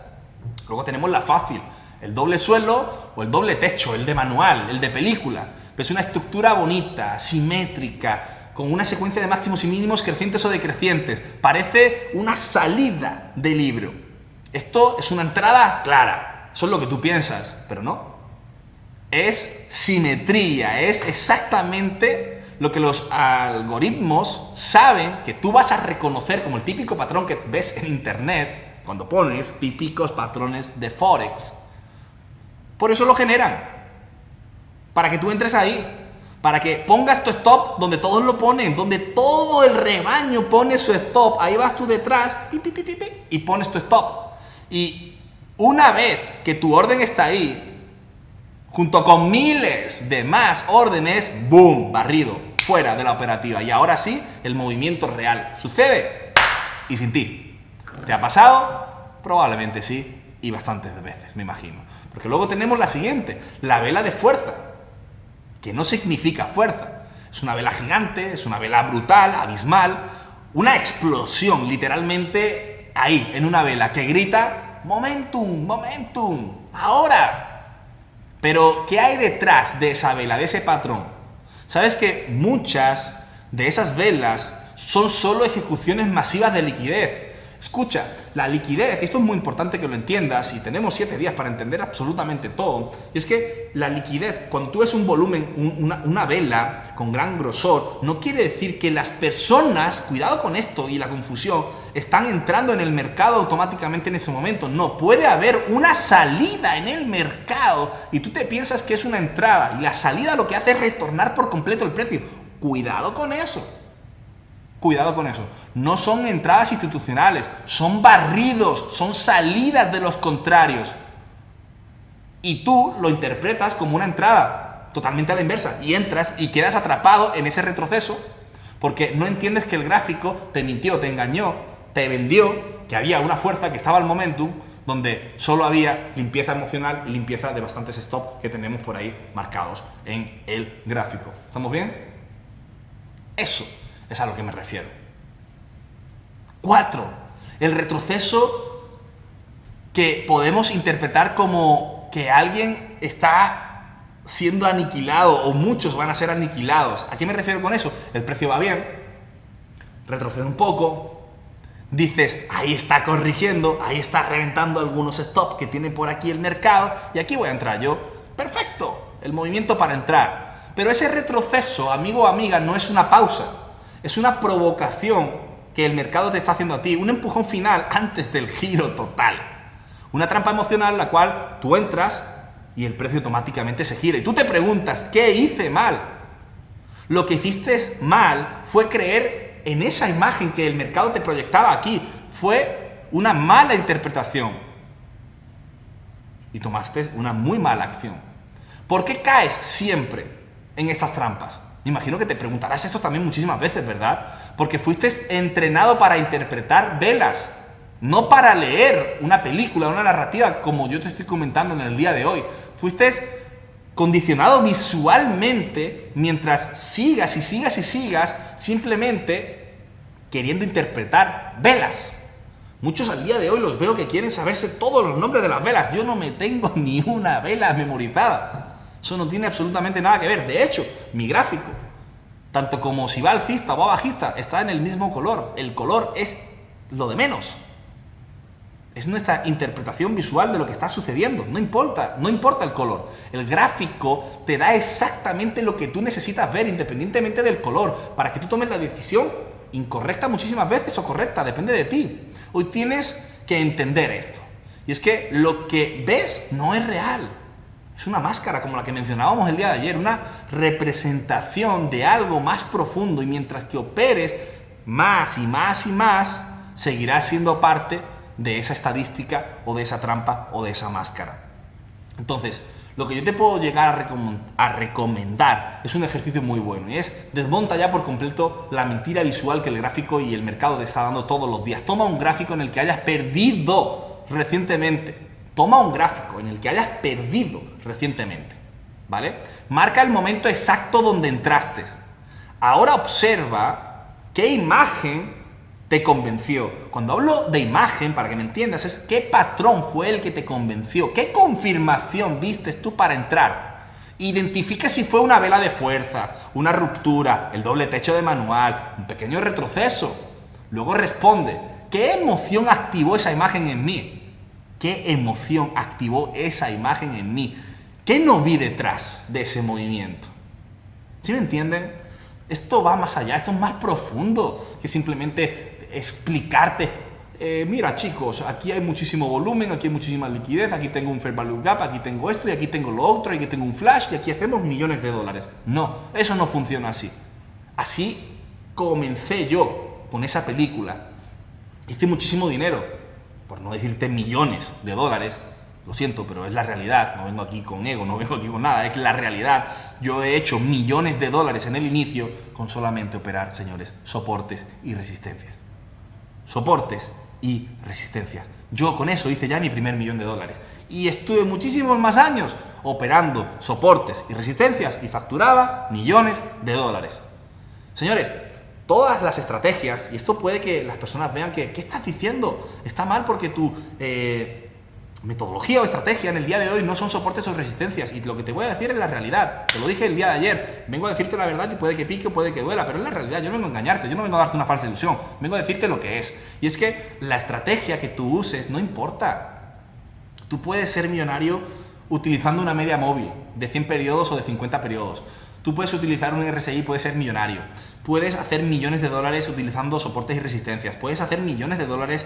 Luego tenemos la fácil, el doble suelo o el doble techo, el de manual, el de película. Es una estructura bonita, simétrica, con una secuencia de máximos y mínimos crecientes o decrecientes. Parece una salida de libro. Esto es una entrada clara. Eso es lo que tú piensas, pero no. Es simetría, es exactamente lo que los algoritmos saben que tú vas a reconocer como el típico patrón que ves en internet cuando pones típicos patrones de Forex. Por eso lo generan. Para que tú entres ahí. Para que pongas tu stop donde todos lo ponen. Donde todo el rebaño pone su stop. Ahí vas tú detrás y pones tu stop. Y una vez que tu orden está ahí, junto con miles de más órdenes, ¡boom! Barrido. Fuera de la operativa. Y ahora sí, el movimiento real sucede. Y sin ti. ¿Te ha pasado? Probablemente sí, y bastantes veces, me imagino. Porque luego tenemos la siguiente, la vela de fuerza, que no significa fuerza. Es una vela gigante, es una vela brutal, abismal, una explosión, literalmente ahí, en una vela, que grita, momentum, momentum, ahora. Pero, ¿qué hay detrás de esa vela, de ese patrón? ¿Sabes que muchas de esas velas son solo ejecuciones masivas de liquidez? Escucha, la liquidez, esto es muy importante que lo entiendas y tenemos 7 días para entender absolutamente todo. Y es que la liquidez, cuando tú ves un volumen, una vela con gran grosor, no quiere decir que las personas, cuidado con esto y la confusión, están entrando en el mercado automáticamente en ese momento. No, puede haber una salida en el mercado y tú te piensas que es una entrada y la salida lo que hace es retornar por completo el precio. Cuidado con eso. Cuidado con eso. No son entradas institucionales, son barridos, son salidas de los contrarios. Y tú lo interpretas como una entrada, totalmente a la inversa. Y entras y quedas atrapado en ese retroceso porque no entiendes que el gráfico te mintió, te engañó, te vendió, que había una fuerza, que estaba el momentum, donde solo había limpieza emocional y limpieza de bastantes stops que tenemos por ahí marcados en el gráfico. ¿Estamos bien? Eso es a lo que me refiero. 4. El retroceso que podemos interpretar como que alguien está siendo aniquilado o muchos van a ser aniquilados. ¿A qué me refiero con eso? El precio va bien, retrocede un poco, dices, ahí está corrigiendo, ahí está reventando algunos stops que tiene por aquí el mercado y aquí voy a entrar yo. Perfecto, el movimiento para entrar. Pero ese retroceso, amigo o amiga, no es una pausa, es una provocación que el mercado te está haciendo a ti, un empujón final antes del giro total. Una trampa emocional la cual tú entras y el precio automáticamente se gira. Y tú te preguntas, ¿qué hice mal? Lo que hiciste mal fue creer en esa imagen que el mercado te proyectaba aquí. Fue una mala interpretación. Y tomaste una muy mala acción. ¿Por qué caes siempre en estas trampas? Me imagino que te preguntarás esto también muchísimas veces, ¿verdad? Porque fuiste entrenado para interpretar velas, no para leer una película, una narrativa como yo te estoy comentando en el día de hoy. Fuiste condicionado visualmente mientras sigas y sigas y sigas simplemente queriendo interpretar velas. Muchos al día de hoy los veo que quieren saberse todos los nombres de las velas. Yo no me tengo ni una vela memorizada. Eso no tiene absolutamente nada que ver. De hecho, mi gráfico, tanto como si va alcista o va bajista, está en el mismo color. El color es lo de menos. Es nuestra interpretación visual de lo que está sucediendo. No importa el color. El gráfico te da exactamente lo que tú necesitas ver, independientemente del color, para que tú tomes la decisión incorrecta muchísimas veces o correcta, depende de ti. Hoy tienes que entender esto. Y es que lo que ves no es real. Es una máscara como la que mencionábamos el día de ayer, una representación de algo más profundo, y mientras que operes más y más y más, seguirás siendo parte de esa estadística o de esa trampa o de esa máscara. Entonces, lo que yo te puedo llegar a recomendar es un ejercicio muy bueno, y es desmonta ya por completo la mentira visual que el gráfico y el mercado te está dando todos los días. Toma un gráfico en el que hayas perdido recientemente. Toma un gráfico en el que hayas perdido recientemente, ¿vale? Marca el momento exacto donde entraste. Ahora observa qué imagen te convenció. Cuando hablo de imagen, para que me entiendas, es qué patrón fue el que te convenció, qué confirmación vistes tú para entrar. Identifica si fue una vela de fuerza, una ruptura, el doble techo de manual, un pequeño retroceso. Luego responde, ¿qué emoción activó esa imagen en mí? ¿Qué emoción activó esa imagen en mí? ¿Qué no vi detrás de ese movimiento? ¿Sí me entienden? Esto va más allá, esto es más profundo que simplemente explicarte. Mira chicos, aquí hay muchísimo volumen, aquí hay muchísima liquidez, aquí tengo un fair value gap, aquí tengo esto y aquí tengo lo otro, y aquí tengo un flash y aquí hacemos millones de dólares. No, eso no funciona así. Así comencé yo con esa película. Hice muchísimo dinero. Por no decirte millones de dólares, lo siento, pero es la realidad. No vengo aquí con ego, no vengo aquí con nada, es la realidad. Yo he hecho millones de dólares en el inicio con solamente operar, señores, soportes y resistencias. Soportes y resistencias. Yo con eso hice ya mi primer millón de dólares. Y estuve muchísimos más años operando soportes y resistencias y facturaba millones de dólares. Señores, todas las estrategias, y esto puede que las personas vean que, ¿qué estás diciendo? Está mal porque tu metodología o estrategia en el día de hoy no son soportes o resistencias, y lo que te voy a decir es la realidad. Te lo dije el día de ayer, vengo a decirte la verdad, y puede que pique o puede que duela, pero es la realidad. Yo no vengo a engañarte, yo no vengo a darte una falsa ilusión, vengo a decirte lo que es. Y es que la estrategia que tú uses no importa. Tú puedes ser millonario utilizando una media móvil de 100 periodos o de 50 periodos. Tú puedes utilizar un RSI y puedes ser millonario. Puedes hacer millones de dólares utilizando soportes y resistencias. Puedes hacer millones de dólares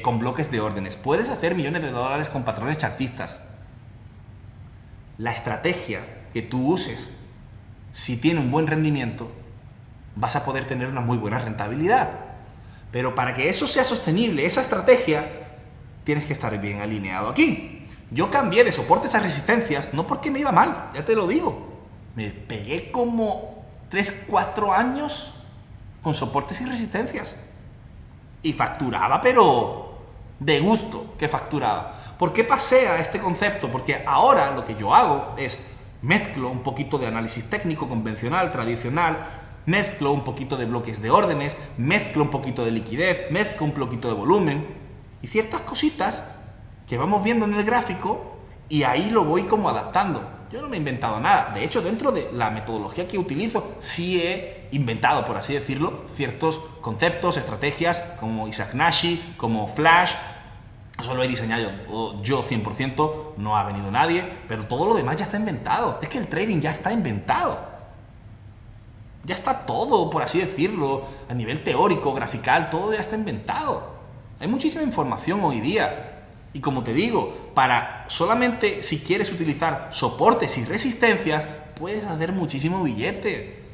con bloques de órdenes. Puedes hacer millones de dólares con patrones chartistas. La estrategia que tú uses, si tiene un buen rendimiento, vas a poder tener una muy buena rentabilidad. Pero para que eso sea sostenible, esa estrategia, tienes que estar bien alineado aquí. Yo cambié de soportes a resistencias, no porque me iba mal, ya te lo digo. Me pegué como 3-4 años con soportes y resistencias. Y facturaba, pero de gusto que facturaba. ¿Por qué pasé a este concepto? Porque ahora lo que yo hago es mezclo un poquito de análisis técnico convencional, tradicional, mezclo un poquito de bloques de órdenes, mezclo un poquito de liquidez, mezclo un poquito de volumen y ciertas cositas que vamos viendo en el gráfico, y ahí lo voy como adaptando. Yo no me he inventado nada. De hecho, dentro de la metodología que utilizo, sí he inventado, por así decirlo, ciertos conceptos, estrategias, como Isaac Nashi, como Flash. Eso lo he diseñado yo 100%, no ha venido nadie, pero todo lo demás ya está inventado. Es que el trading ya está inventado. Ya está todo, por así decirlo, a nivel teórico, grafical, todo ya está inventado. Hay muchísima información hoy día. Y como te digo, para solamente si quieres utilizar soportes y resistencias, puedes hacer muchísimo billete.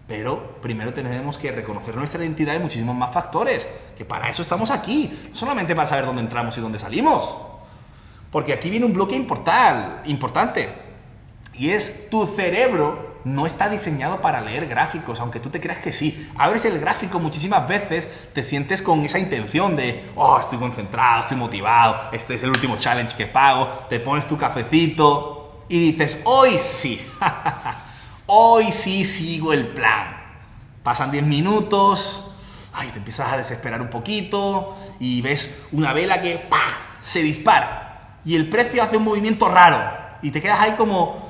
Pero primero tenemos que reconocer nuestra identidad y muchísimos más factores. Que para eso estamos aquí. No solamente para saber dónde entramos y dónde salimos. Porque aquí viene un bloque importante. Y es tu cerebro no está diseñado para leer gráficos, aunque tú te creas que sí. Abres el gráfico muchísimas veces, te sientes con esa intención de, oh, estoy concentrado, estoy motivado, este es el último challenge que pago, te pones tu cafecito y dices, hoy sí, hoy sí sigo el plan. Pasan 10 minutos, te empiezas a desesperar un poquito y ves una vela que ¡pah!, se dispara y el precio hace un movimiento raro y te quedas ahí como,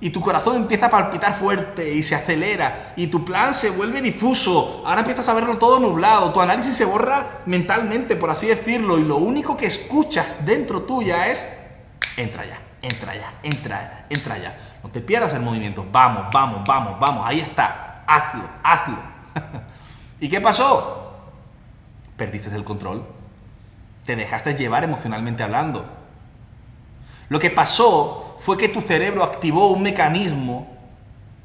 y tu corazón empieza a palpitar fuerte y se acelera y tu plan se vuelve difuso. Ahora empiezas a verlo todo nublado, tu análisis se borra mentalmente, por así decirlo, y lo único que escuchas dentro tuya es entra ya, entra ya, entra ya, entra ya. No te pierdas el movimiento, vamos, vamos, vamos, vamos, ahí está, hazlo, hazlo. ¿Y qué pasó? Perdiste el control, te dejaste llevar emocionalmente hablando. Lo que pasó fue que tu cerebro activó un mecanismo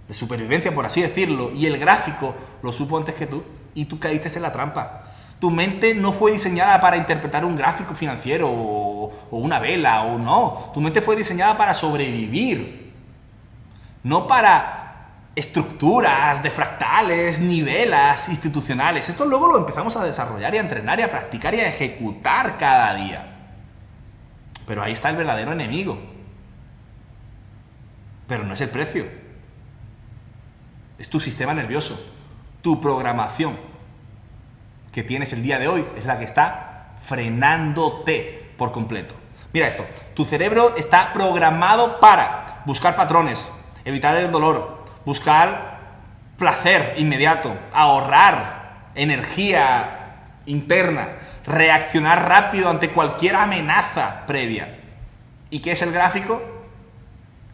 de supervivencia, por así decirlo, y el gráfico lo supo antes que tú, y tú caíste en la trampa. Tu mente no fue diseñada para interpretar un gráfico financiero o una vela, o no. Tu mente fue diseñada para sobrevivir, no para estructuras de fractales, ni velas institucionales. Esto luego lo empezamos a desarrollar y a entrenar y a practicar y a ejecutar cada día. Pero ahí está el verdadero enemigo. Pero no es el precio. Es tu sistema nervioso. Tu programación que tienes el día de hoy es la que está frenándote por completo. Mira esto. Tu cerebro está programado para buscar patrones, evitar el dolor, buscar placer inmediato, ahorrar energía interna, reaccionar rápido ante cualquier amenaza previa. ¿Y qué es el gráfico?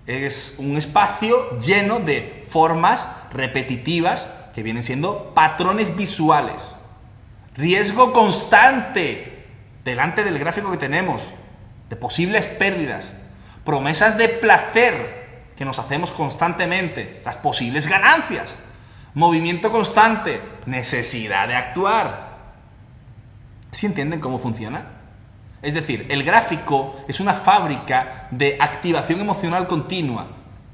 Es un espacio lleno de formas repetitivas que vienen siendo patrones visuales. Riesgo constante delante del gráfico que tenemos, de posibles pérdidas, promesas de placer que nos hacemos constantemente, las posibles ganancias, movimiento constante, necesidad de actuar. ¿Sí entienden cómo funciona? Es decir, el gráfico es una fábrica de activación emocional continua.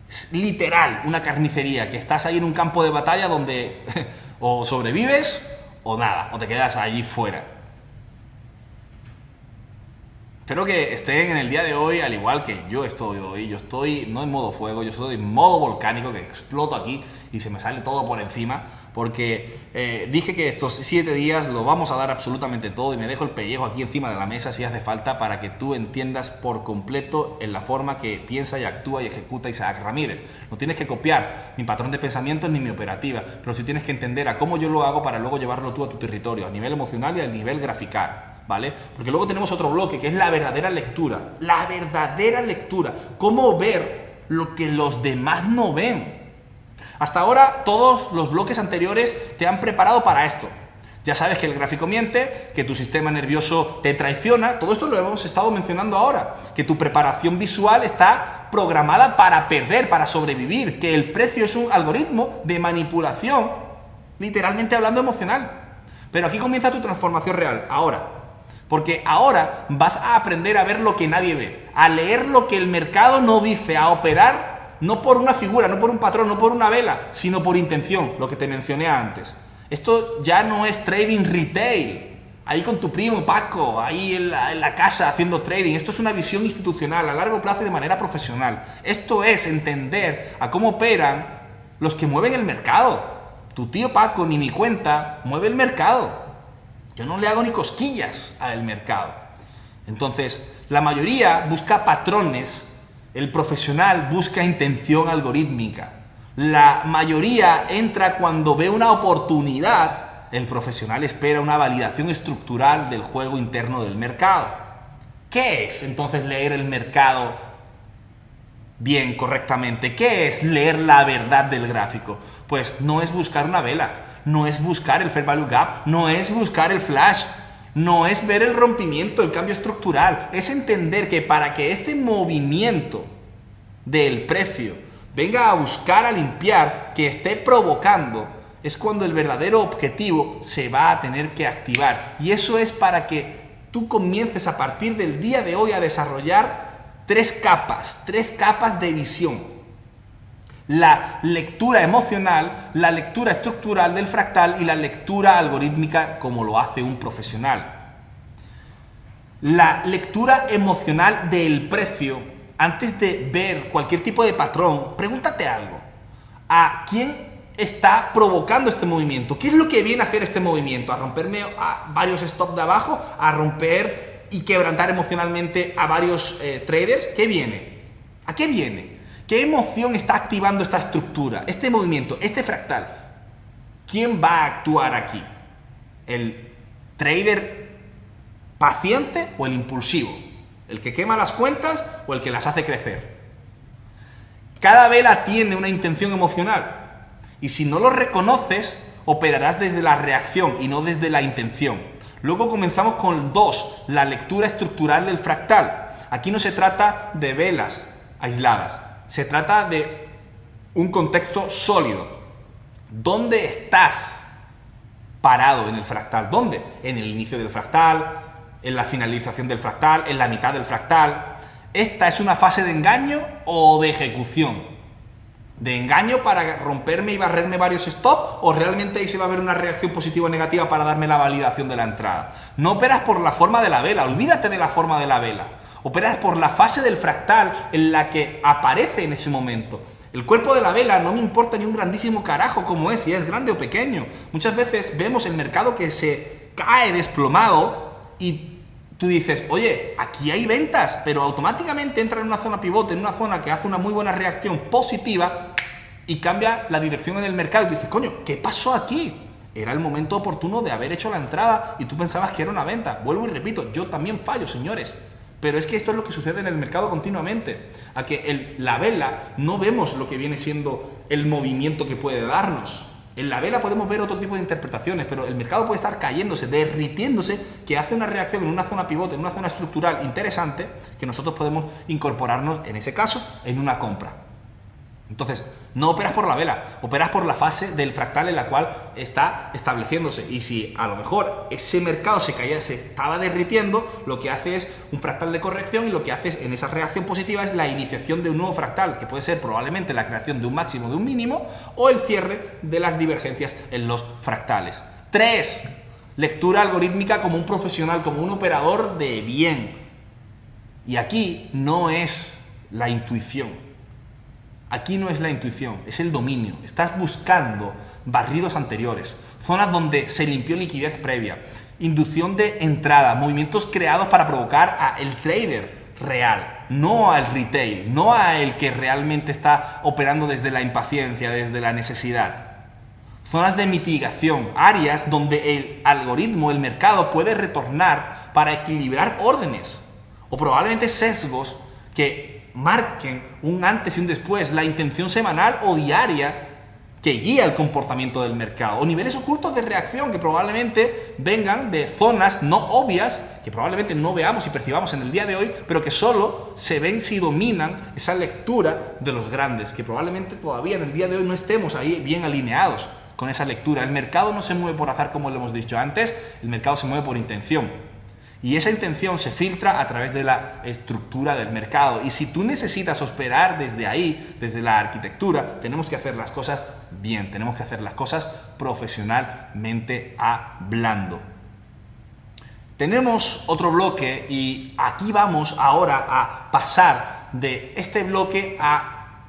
Es literal, una carnicería, que estás ahí en un campo de batalla donde o sobrevives o nada, o te quedas allí fuera. Espero que estén en el día de hoy al igual que yo estoy hoy. Yo estoy no en modo fuego, yo estoy en modo volcánico, que exploto aquí y se me sale todo por encima. Porque dije que estos 7 días lo vamos a dar absolutamente todo y me dejo el pellejo aquí encima de la mesa si hace falta para que tú entiendas por completo en la forma que piensa y actúa y ejecuta Isaac Ramírez. No tienes que copiar mi patrón de pensamiento ni mi operativa, pero sí tienes que entender a cómo yo lo hago para luego llevarlo tú a tu territorio, a nivel emocional y a nivel grafical, ¿vale? Porque luego tenemos otro bloque que es la verdadera lectura. La verdadera lectura. Cómo ver lo que los demás no ven. Hasta ahora todos los bloques anteriores te han preparado para esto. Ya sabes que el gráfico miente, que tu sistema nervioso te traiciona, todo esto lo hemos estado mencionando ahora, que tu preparación visual está programada para perder, para sobrevivir, que el precio es un algoritmo de manipulación, literalmente hablando emocional. Pero aquí comienza tu transformación real, ahora. Porque ahora vas a aprender a ver lo que nadie ve, a leer lo que el mercado no dice, a operar no por una figura, no por un patrón, no por una vela, sino por intención, lo que te mencioné antes. Esto ya no es trading retail, ahí con tu primo Paco, ahí en la casa haciendo trading. Esto es una visión institucional a largo plazo y de manera profesional. Esto es entender a cómo operan los que mueven el mercado. Tu tío Paco ni mi cuenta mueve el mercado. Yo no le hago ni cosquillas al mercado. Entonces, la mayoría busca patrones El profesional busca intención algorítmica. La mayoría entra cuando ve una oportunidad. El profesional espera una validación estructural del juego interno del mercado. ¿Qué es entonces leer el mercado bien, correctamente? ¿Qué es leer la verdad del gráfico? Pues no es buscar una vela, no es buscar el Fair Value Gap, no es buscar el flash, no es ver el rompimiento, el cambio estructural. Es entender que para que este movimiento del precio venga a buscar, a limpiar, que esté provocando, es cuando el verdadero objetivo se va a tener que activar. Y eso es para que tú comiences a partir del día de hoy a desarrollar tres capas de visión. La lectura emocional, la lectura estructural del fractal y la lectura algorítmica como lo hace un profesional. La lectura emocional del precio, antes de ver cualquier tipo de patrón, pregúntate algo. ¿A quién está provocando este movimiento? ¿Qué es lo que viene a hacer este movimiento? ¿A romperme a varios stops de abajo? ¿A romper y quebrantar emocionalmente a varios traders? ¿Qué viene? ¿A qué viene? ¿Qué emoción está activando esta estructura, este movimiento, este fractal? ¿Quién va a actuar aquí? ¿El trader paciente o el impulsivo? ¿El que quema las cuentas o el que las hace crecer? Cada vela tiene una intención emocional. Y si no lo reconoces, operarás desde la reacción y no desde la intención. Luego comenzamos con 2, la lectura estructural del fractal. Aquí no se trata de velas aisladas, se trata de un contexto sólido. ¿Dónde estás parado en el fractal? ¿Dónde? En el inicio del fractal, en la finalización del fractal, en la mitad del fractal. ¿Esta es una fase de engaño o de ejecución? ¿De engaño para romperme y barrerme varios stops? ¿O realmente ahí se va a ver una reacción positiva o negativa para darme la validación de la entrada? No operas por la forma de la vela, olvídate de la forma de la vela. Operas por la fase del fractal en la que aparece en ese momento. El cuerpo de la vela no me importa ni un grandísimo carajo cómo es, si es grande o pequeño. Muchas veces vemos el mercado que se cae desplomado y tú dices, oye, aquí hay ventas, pero automáticamente entra en una zona pivote, en una zona que hace una muy buena reacción positiva y cambia la dirección en el mercado. Y tú dices, coño, ¿qué pasó aquí? Era el momento oportuno de haber hecho la entrada y tú pensabas que era una venta. Vuelvo y repito, yo también fallo, señores. Pero es que esto es lo que sucede en el mercado continuamente. A que la vela no vemos lo que viene siendo el movimiento que puede darnos. En la vela podemos ver otro tipo de interpretaciones, pero el mercado puede estar cayéndose, derritiéndose, que hace una reacción en una zona pivote, en una zona estructural interesante, que nosotros podemos incorporarnos, en ese caso, en una compra. Entonces, no operas por la vela, operas por la fase del fractal en la cual está estableciéndose. Y si a lo mejor ese mercado se caía, se estaba derritiendo, lo que hace es un fractal de corrección, y lo que haces en esa reacción positiva es la iniciación de un nuevo fractal, que puede ser probablemente la creación de un máximo, de un mínimo, o el cierre de las divergencias en los fractales. 3. Lectura algorítmica como un profesional, como un operador de bien. Y aquí no es la intuición. Aquí no es la intuición, es el dominio. Estás buscando barridos anteriores, zonas donde se limpió liquidez previa, inducción de entrada, movimientos creados para provocar al trader real, no al retail, no a el que realmente está operando desde la impaciencia, desde la necesidad. Zonas de mitigación, áreas donde el algoritmo, el mercado puede retornar para equilibrar órdenes o probablemente sesgos que marquen un antes y un después, la intención semanal o diaria que guía el comportamiento del mercado, o niveles ocultos de reacción que probablemente vengan de zonas no obvias, que probablemente no veamos y percibamos en el día de hoy, pero que solo se ven si dominan esa lectura de los grandes, que probablemente todavía en el día de hoy no estemos ahí bien alineados con esa lectura. El mercado no se mueve por azar, como lo hemos dicho antes, el mercado se mueve por intención. Y esa intención se filtra a través de la estructura del mercado. Y si tú necesitas operar desde ahí, desde la arquitectura, tenemos que hacer las cosas bien, tenemos que hacer las cosas profesionalmente hablando. Tenemos otro bloque y aquí vamos ahora a pasar de este bloque a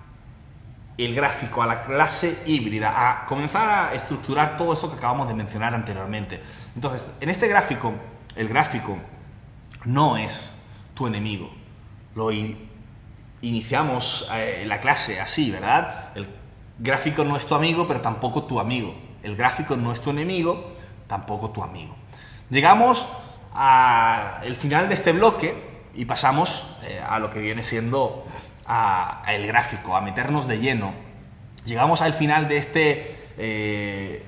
el gráfico, a la clase híbrida, a comenzar a estructurar todo esto que acabamos de mencionar anteriormente. Entonces, en este gráfico, el gráfico no es tu enemigo. iniciamos la clase así, ¿verdad? El gráfico no es tu amigo, pero tampoco tu amigo. El gráfico no es tu enemigo, tampoco tu amigo. Llegamos al final de este bloque y pasamos a lo que viene siendo el gráfico, a meternos de lleno. Llegamos al final de este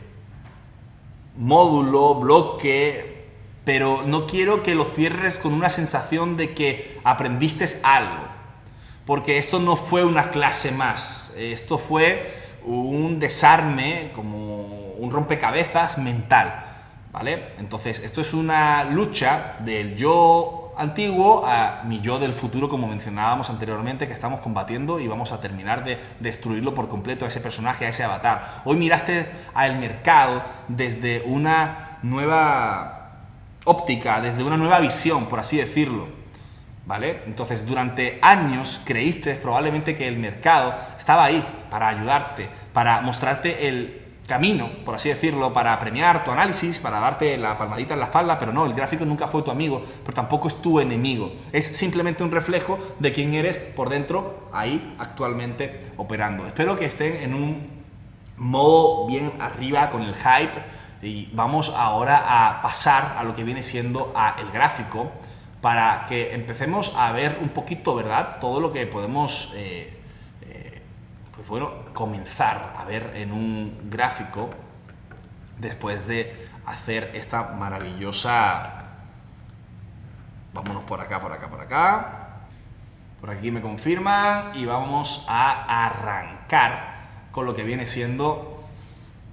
módulo, bloque, pero no quiero que lo cierres con una sensación de que aprendiste algo, porque esto no fue una clase más, esto fue un desarme, como un rompecabezas mental, ¿vale? Entonces, esto es una lucha del yo antiguo a mi yo del futuro, como mencionábamos anteriormente, que estamos combatiendo y vamos a terminar de destruirlo por completo a ese personaje, a ese avatar. Hoy miraste al mercado desde una nueva óptica, desde una nueva visión, por así decirlo, ¿vale? Entonces, durante años creíste probablemente que el mercado estaba ahí para ayudarte, para mostrarte el camino, por así decirlo, para premiar tu análisis, para darte la palmadita en la espalda, pero no, el gráfico nunca fue tu amigo, pero tampoco es tu enemigo. Es simplemente un reflejo de quién eres por dentro, ahí actualmente operando. Espero que estén en un modo bien arriba con el hype y vamos ahora a pasar a lo que viene siendo el gráfico para que empecemos a ver un poquito, ¿verdad?, todo lo que podemos pues bueno, comenzar a ver en un gráfico después de hacer esta maravillosa... Vámonos por acá, por acá, por acá. Por aquí me confirman y vamos a arrancar con lo que viene siendo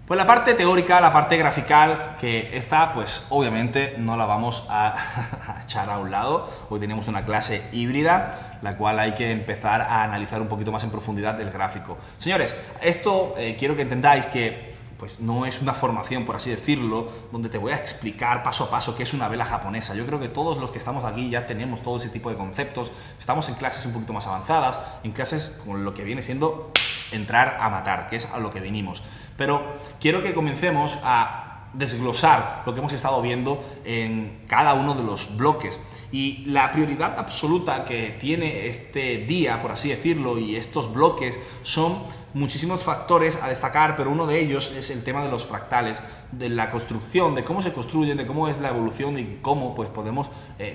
pues la parte teórica, la parte grafical, que esta pues obviamente no la vamos a echar a un lado. Hoy tenemos una clase híbrida, la cual hay que empezar a analizar un poquito más en profundidad el gráfico. Señores, esto quiero que entendáis que pues no es una formación, por así decirlo, donde te voy a explicar paso a paso qué es una vela japonesa. Yo creo que todos los que estamos aquí ya tenemos todo ese tipo de conceptos. Estamos en clases un poquito más avanzadas, en clases con lo que viene siendo entrar a matar, que es a lo que venimos. Pero quiero que comencemos a desglosar lo que hemos estado viendo en cada uno de los bloques. Y la prioridad absoluta que tiene este día, por así decirlo, y estos bloques son muchísimos factores a destacar, pero uno de ellos es el tema de los fractales, de la construcción, de cómo se construyen, de cómo es la evolución y cómo pues, podemos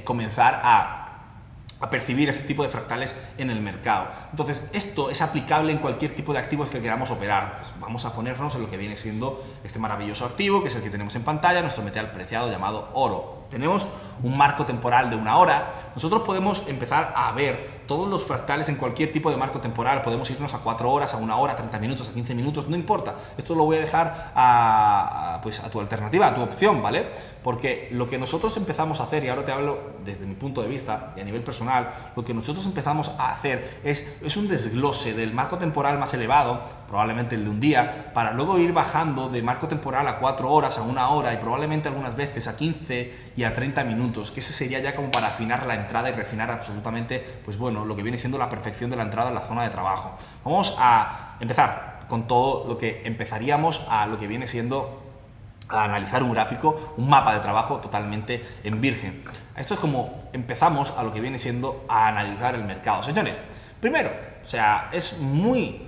comenzar a percibir este tipo de fractales en el mercado. Entonces, esto es aplicable en cualquier tipo de activos que queramos operar. Pues vamos a ponernos en lo que viene siendo este maravilloso activo, que es el que tenemos en pantalla, nuestro metal preciado llamado oro. Tenemos un marco temporal de 1 hora. Nosotros podemos empezar a ver todos los fractales en cualquier tipo de marco temporal. Podemos irnos a 4 horas, a 1 hora, a 30 minutos, a 15 minutos, no importa. Esto lo voy a dejar pues a tu alternativa, a tu opción, ¿vale? Porque lo que nosotros empezamos a hacer, y ahora te hablo desde mi punto de vista y a nivel personal, lo que nosotros empezamos a hacer es un desglose del marco temporal más elevado, probablemente el de un día, para luego ir bajando de marco temporal a 4 horas, a 1 hora y probablemente algunas veces a 15 y a 30 minutos, que ese sería ya como para afinar la entrada y refinar absolutamente, pues bueno, lo que viene siendo la perfección de la entrada en la zona de trabajo. Vamos a empezar con todo lo que empezaríamos a lo que viene siendo a analizar un gráfico, un mapa de trabajo totalmente en virgen. Esto es como empezamos a lo que viene siendo a analizar el mercado. Señores, primero, o sea, es muy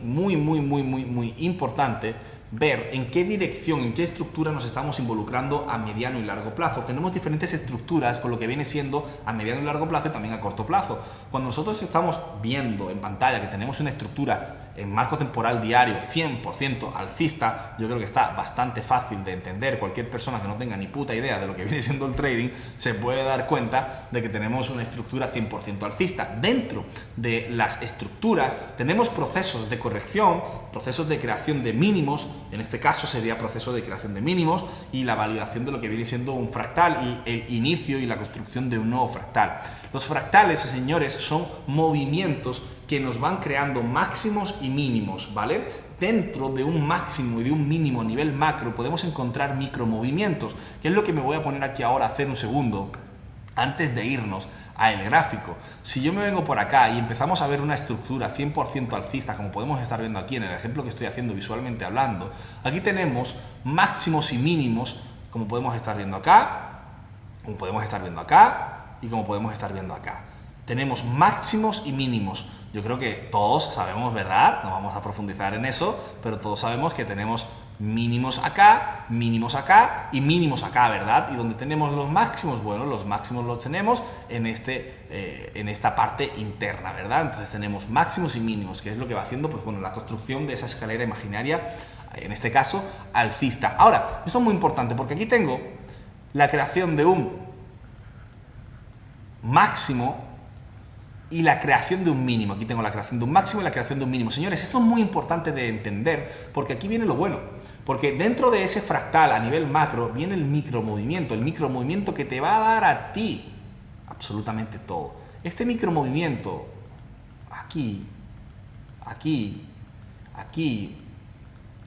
importante ver en qué dirección, en qué estructura nos estamos involucrando a mediano y largo plazo. Tenemos diferentes estructuras con lo que viene siendo a mediano y largo plazo y también a corto plazo. Cuando nosotros estamos viendo en pantalla que tenemos una estructura en marco temporal diario 100% alcista, yo creo que está bastante fácil de entender. Cualquier persona que no tenga ni puta idea de lo que viene siendo el trading se puede dar cuenta de que tenemos una estructura 100% alcista. Dentro de las estructuras tenemos procesos de corrección, procesos de creación de mínimos. En este caso sería proceso de creación de mínimos y la validación de lo que viene siendo un fractal y el inicio y la construcción de un nuevo fractal. Los fractales, señores, son movimientos que nos van creando máximos y mínimos, ¿vale? Dentro de un máximo y de un mínimo a nivel macro podemos encontrar micromovimientos, que es lo que me voy a poner aquí ahora a hacer un segundo antes de irnos al gráfico. Si yo me vengo por acá y empezamos a ver una estructura 100% alcista, como podemos estar viendo aquí en el ejemplo que estoy haciendo visualmente hablando, aquí tenemos máximos y mínimos, como podemos estar viendo acá, como podemos estar viendo acá y como podemos estar viendo acá. Tenemos máximos y mínimos. Yo creo que todos sabemos, ¿verdad? No vamos a profundizar en eso, pero todos sabemos que tenemos mínimos acá y mínimos acá, ¿verdad? Y donde tenemos los máximos, bueno, los máximos los tenemos en esta parte interna, ¿verdad? Entonces tenemos máximos y mínimos, que es lo que va haciendo, pues bueno, la construcción de esa escalera imaginaria, en este caso, alcista. Ahora, esto es muy importante porque aquí tengo la creación de un máximo y la creación de un mínimo. Aquí tengo la creación de un máximo y la creación de un mínimo. Señores, esto es muy importante de entender porque aquí viene lo bueno. Porque dentro de ese fractal a nivel macro viene el micromovimiento que te va a dar a ti absolutamente todo. Este micromovimiento, aquí, aquí, aquí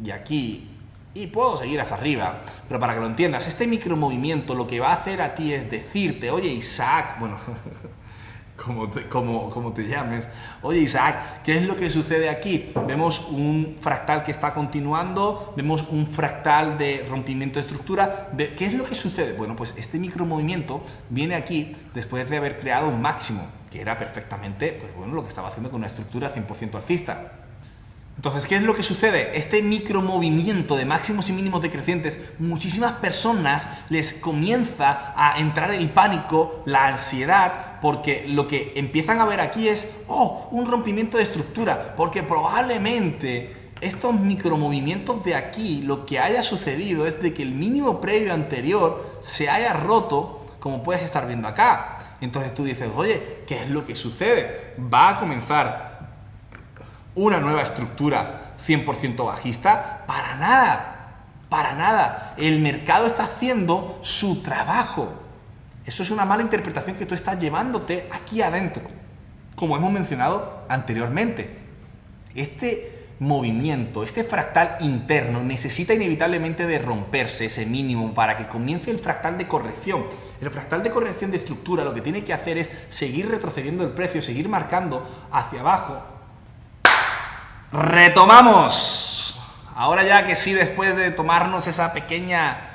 y aquí, y puedo seguir hacia arriba, pero para que lo entiendas, este micromovimiento lo que va a hacer a ti es decirte, oye Isaac, bueno, como te llames, oye Isaac, ¿qué es lo que sucede aquí? Vemos un fractal que está continuando, vemos un fractal de rompimiento de estructura, ¿qué es lo que sucede? Bueno, pues este micromovimiento viene aquí después de haber creado un máximo, que era perfectamente, pues bueno, lo que estaba haciendo con una estructura 100% alcista. Entonces, ¿qué es lo que sucede? Este micromovimiento de máximos y mínimos decrecientes, muchísimas personas les comienza a entrar el pánico, la ansiedad, porque lo que empiezan a ver aquí es, un rompimiento de estructura, porque probablemente estos micromovimientos de aquí, lo que haya sucedido es de que el mínimo previo anterior se haya roto, como puedes estar viendo acá. Entonces tú dices, oye, ¿qué es lo que sucede? Va a comenzar una nueva estructura 100% bajista, para nada. El mercado está haciendo su trabajo. Eso es una mala interpretación que tú estás llevándote aquí adentro, como hemos mencionado anteriormente. Este movimiento, este fractal interno necesita inevitablemente de romperse ese mínimo para que comience el fractal de corrección. El fractal de corrección de estructura lo que tiene que hacer es seguir retrocediendo el precio, seguir marcando hacia abajo. Retomamos. Ahora ya que sí, después de tomarnos esa pequeña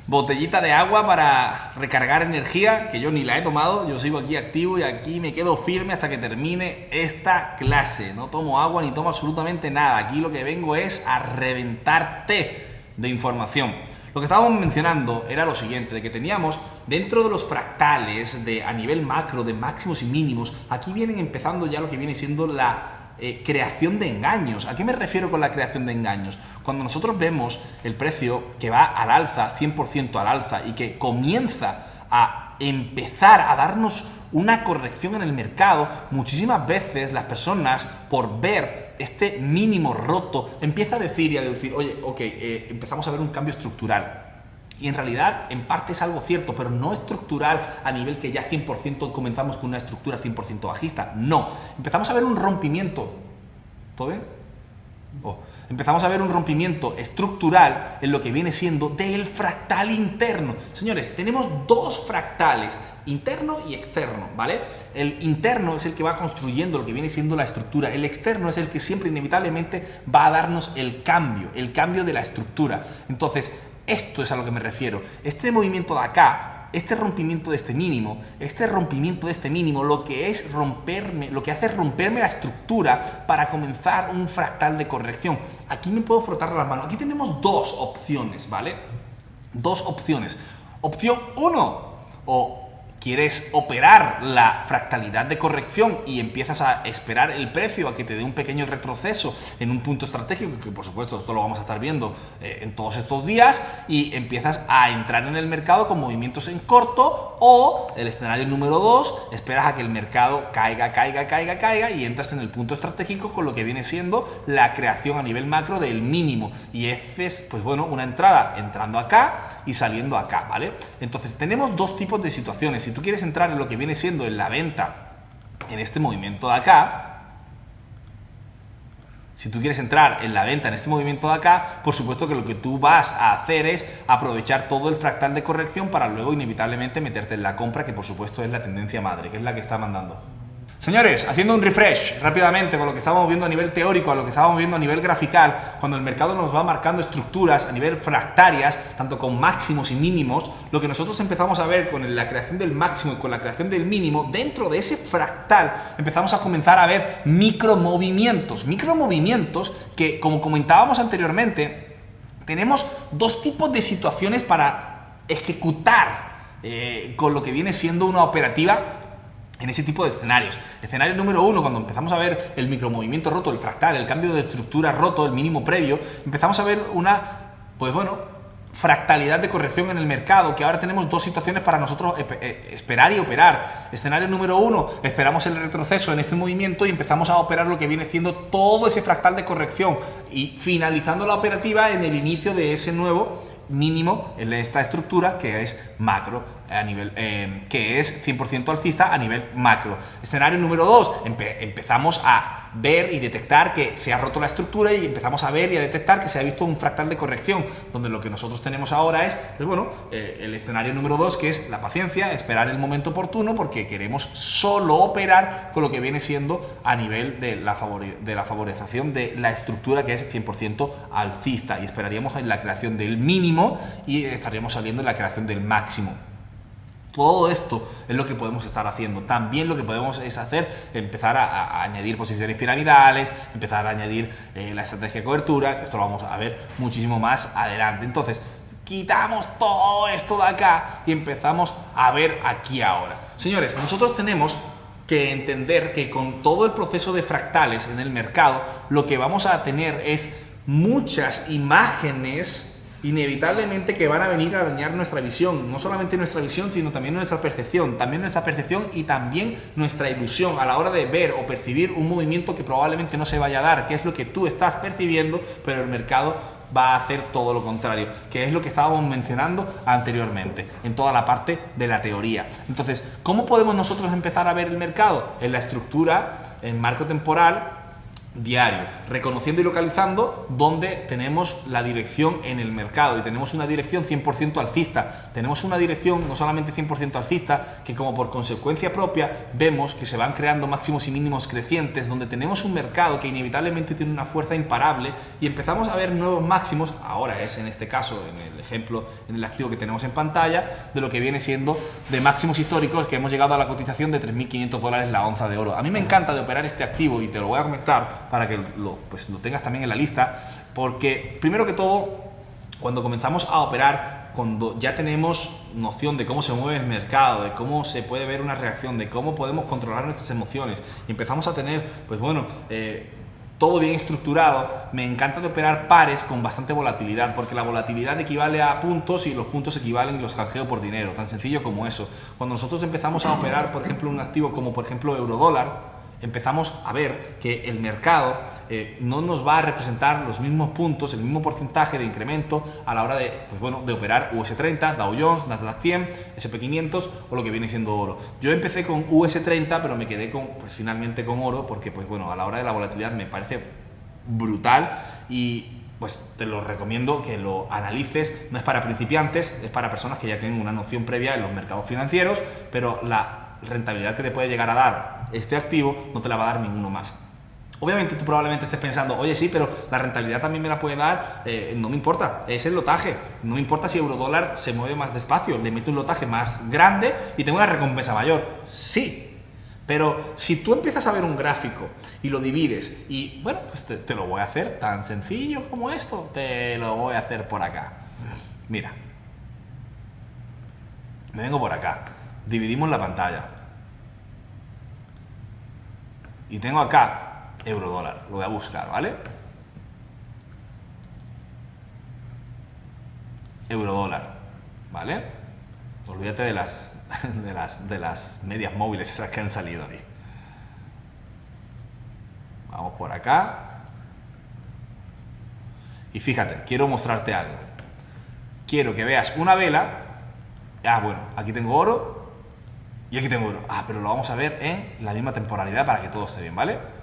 botellita de agua para recargar energía, que yo ni la he tomado, yo sigo aquí activo y aquí me quedo firme hasta que termine esta clase. No tomo agua ni tomo absolutamente nada. Aquí lo que vengo es a reventarte de información. Lo que estábamos mencionando era lo siguiente, de que teníamos dentro de los fractales a nivel macro, de máximos y mínimos, aquí vienen empezando ya lo que viene siendo la creación de engaños. ¿A qué me refiero con la creación de engaños? Cuando nosotros vemos el precio que va al alza, 100% al alza, y que comienza a empezar a darnos una corrección en el mercado, muchísimas veces las personas, por ver este mínimo roto, empieza a decir y a decir, oye, ok, empezamos a ver un cambio estructural. Y en realidad, en parte es algo cierto, pero no estructural a nivel que ya 100% comenzamos con una estructura 100% bajista. No, empezamos a ver un rompimiento. ¿Todo bien? Empezamos a ver un rompimiento estructural en lo que viene siendo del fractal interno. Señores, tenemos dos fractales, interno y externo, ¿vale? El interno es el que va construyendo lo que viene siendo la estructura. El externo es el que siempre inevitablemente va a darnos el cambio de la estructura. Entonces, esto es a lo que me refiero. Este movimiento de acá, este rompimiento de este mínimo, lo que hace es romperme la estructura para comenzar un fractal de corrección. Aquí me puedo frotar las manos. Aquí tenemos dos opciones, ¿vale? Dos opciones. Opción 1, o quieres operar la fractalidad de corrección y empiezas a esperar el precio a que te dé un pequeño retroceso en un punto estratégico, que por supuesto esto lo vamos a estar viendo en todos estos días, y empiezas a entrar en el mercado con movimientos en corto, o el escenario número 2, esperas a que el mercado caiga y entras en el punto estratégico con lo que viene siendo la creación a nivel macro del mínimo, y haces, pues bueno, una entrada entrando acá y saliendo acá, ¿vale? Entonces tenemos dos tipos de situaciones. Si tú quieres entrar en lo que viene siendo en la venta en este movimiento de acá, por supuesto que lo que tú vas a hacer es aprovechar todo el fractal de corrección para luego inevitablemente meterte en la compra, que por supuesto es la tendencia madre, que es la que está mandando. Señores, haciendo un refresh rápidamente con lo que estábamos viendo a nivel teórico, a lo que estábamos viendo a nivel grafical, cuando el mercado nos va marcando estructuras a nivel fractarias, tanto con máximos y mínimos, lo que nosotros empezamos a ver con la creación del máximo y con la creación del mínimo, dentro de ese fractal empezamos a comenzar a ver micromovimientos que, como comentábamos anteriormente, tenemos dos tipos de situaciones para ejecutar con lo que viene siendo una operativa en ese tipo de escenarios. Escenario número uno, cuando empezamos a ver el micromovimiento roto, el fractal, el cambio de estructura roto, el mínimo previo, empezamos a ver una, pues bueno, fractalidad de corrección en el mercado, que ahora tenemos dos situaciones para nosotros esperar y operar. Escenario número uno, esperamos el retroceso en este movimiento y empezamos a operar lo que viene siendo todo ese fractal de corrección y finalizando la operativa en el inicio de ese nuevo mínimo en esta estructura que es macro a nivel que es 100% alcista a nivel macro. Escenario número 2, empezamos a ver y detectar que se ha roto la estructura y empezamos a ver y a detectar que se ha visto un fractal de corrección, donde lo que nosotros tenemos ahora es, pues bueno, el escenario número 2, que es la paciencia, esperar el momento oportuno, porque queremos solo operar con lo que viene siendo a nivel de la favorecización de la estructura, que es 100% alcista, y esperaríamos en la creación del mínimo y estaríamos saliendo en la creación del máximo. Todo esto es lo que podemos estar haciendo. También lo que podemos es hacer, empezar a añadir posiciones piramidales, empezar a añadir la estrategia de cobertura, que esto lo vamos a ver muchísimo más adelante. Entonces, quitamos todo esto de acá y empezamos a ver aquí ahora. Señores, nosotros tenemos que entender que con todo el proceso de fractales en el mercado, lo que vamos a tener es muchas imágenes inevitablemente que van a venir a dañar nuestra visión, no solamente nuestra visión, sino también nuestra percepción y también nuestra ilusión a la hora de ver o percibir un movimiento que probablemente no se vaya a dar, que es lo que tú estás percibiendo, pero el mercado va a hacer todo lo contrario, que es lo que estábamos mencionando anteriormente, en toda la parte de la teoría. Entonces, ¿cómo podemos nosotros empezar a ver el mercado? En la estructura, en marco temporal, diario, reconociendo y localizando dónde tenemos la dirección en el mercado, y tenemos una dirección 100% alcista, tenemos una dirección no solamente 100% alcista, que como por consecuencia propia vemos que se van creando máximos y mínimos crecientes, donde tenemos un mercado que inevitablemente tiene una fuerza imparable y empezamos a ver nuevos máximos. Ahora es en este caso, en el ejemplo, en el activo que tenemos en pantalla, de lo que viene siendo de máximos históricos, que hemos llegado a la cotización de $3.500 la onza de oro. A mí me encanta de operar este activo y te lo voy a comentar para que lo tengas también en la lista, porque primero que todo, cuando comenzamos a operar, cuando ya tenemos noción de cómo se mueve el mercado, de cómo se puede ver una reacción, de cómo podemos controlar nuestras emociones, y empezamos a tener, pues bueno, todo bien estructurado, me encanta de operar pares con bastante volatilidad, porque la volatilidad equivale a puntos y los puntos equivalen y los canjeo por dinero, tan sencillo como eso. Cuando nosotros empezamos a operar, por ejemplo, un activo como por ejemplo eurodólar, empezamos a ver que el mercado no nos va a representar los mismos puntos, el mismo porcentaje de incremento a la hora de, pues bueno, de operar US30, Dow Jones, Nasdaq 100, SP500 o lo que viene siendo oro. Yo empecé con US30, pero me quedé finalmente con oro, porque pues bueno, a la hora de la volatilidad me parece brutal y pues te lo recomiendo que lo analices. No es para principiantes, es para personas que ya tienen una noción previa en los mercados financieros, pero la rentabilidad que te puede llegar a dar este activo no te la va a dar ninguno más. Obviamente tú probablemente estés pensando, oye sí, pero la rentabilidad también me la puede dar, no me importa, es el lotaje, no me importa si eurodólar se mueve más despacio, le meto un lotaje más grande y tengo una recompensa mayor. Sí, pero si tú empiezas a ver un gráfico y lo divides y bueno, pues te lo voy a hacer tan sencillo como esto, te lo voy a hacer por acá. Mira, me vengo por acá, dividimos la pantalla y tengo acá eurodólar, lo voy a buscar, ¿vale? Eurodólar, ¿vale? Olvídate de las medias móviles esas que han salido ahí. Vamos por acá. Y fíjate, quiero mostrarte algo. Quiero que veas una vela. Ah, bueno, aquí tengo oro y aquí tengo oro. Ah, pero lo vamos a ver en la misma temporalidad para que todo esté bien, ¿vale?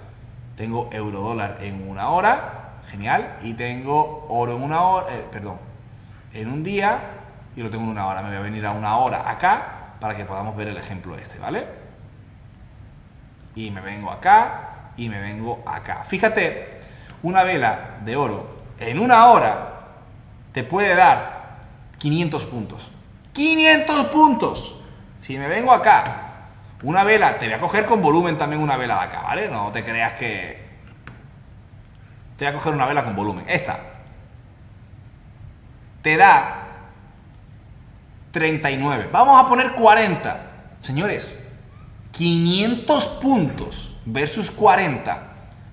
Tengo eurodólar en una hora, genial, y tengo oro en una hora, en un día, y lo tengo en una hora. Me voy a venir a una hora acá para que podamos ver el ejemplo este, ¿vale? y me vengo acá y me vengo acá. Fíjate, una vela de oro en una hora te puede dar 500 puntos. ¡500 puntos! Si me vengo acá, una vela, te voy a coger con volumen también una vela de acá, ¿vale? No te creas que... Te voy a coger una vela con volumen. Esta te da 39. Vamos a poner 40. Señores, 500 puntos versus 40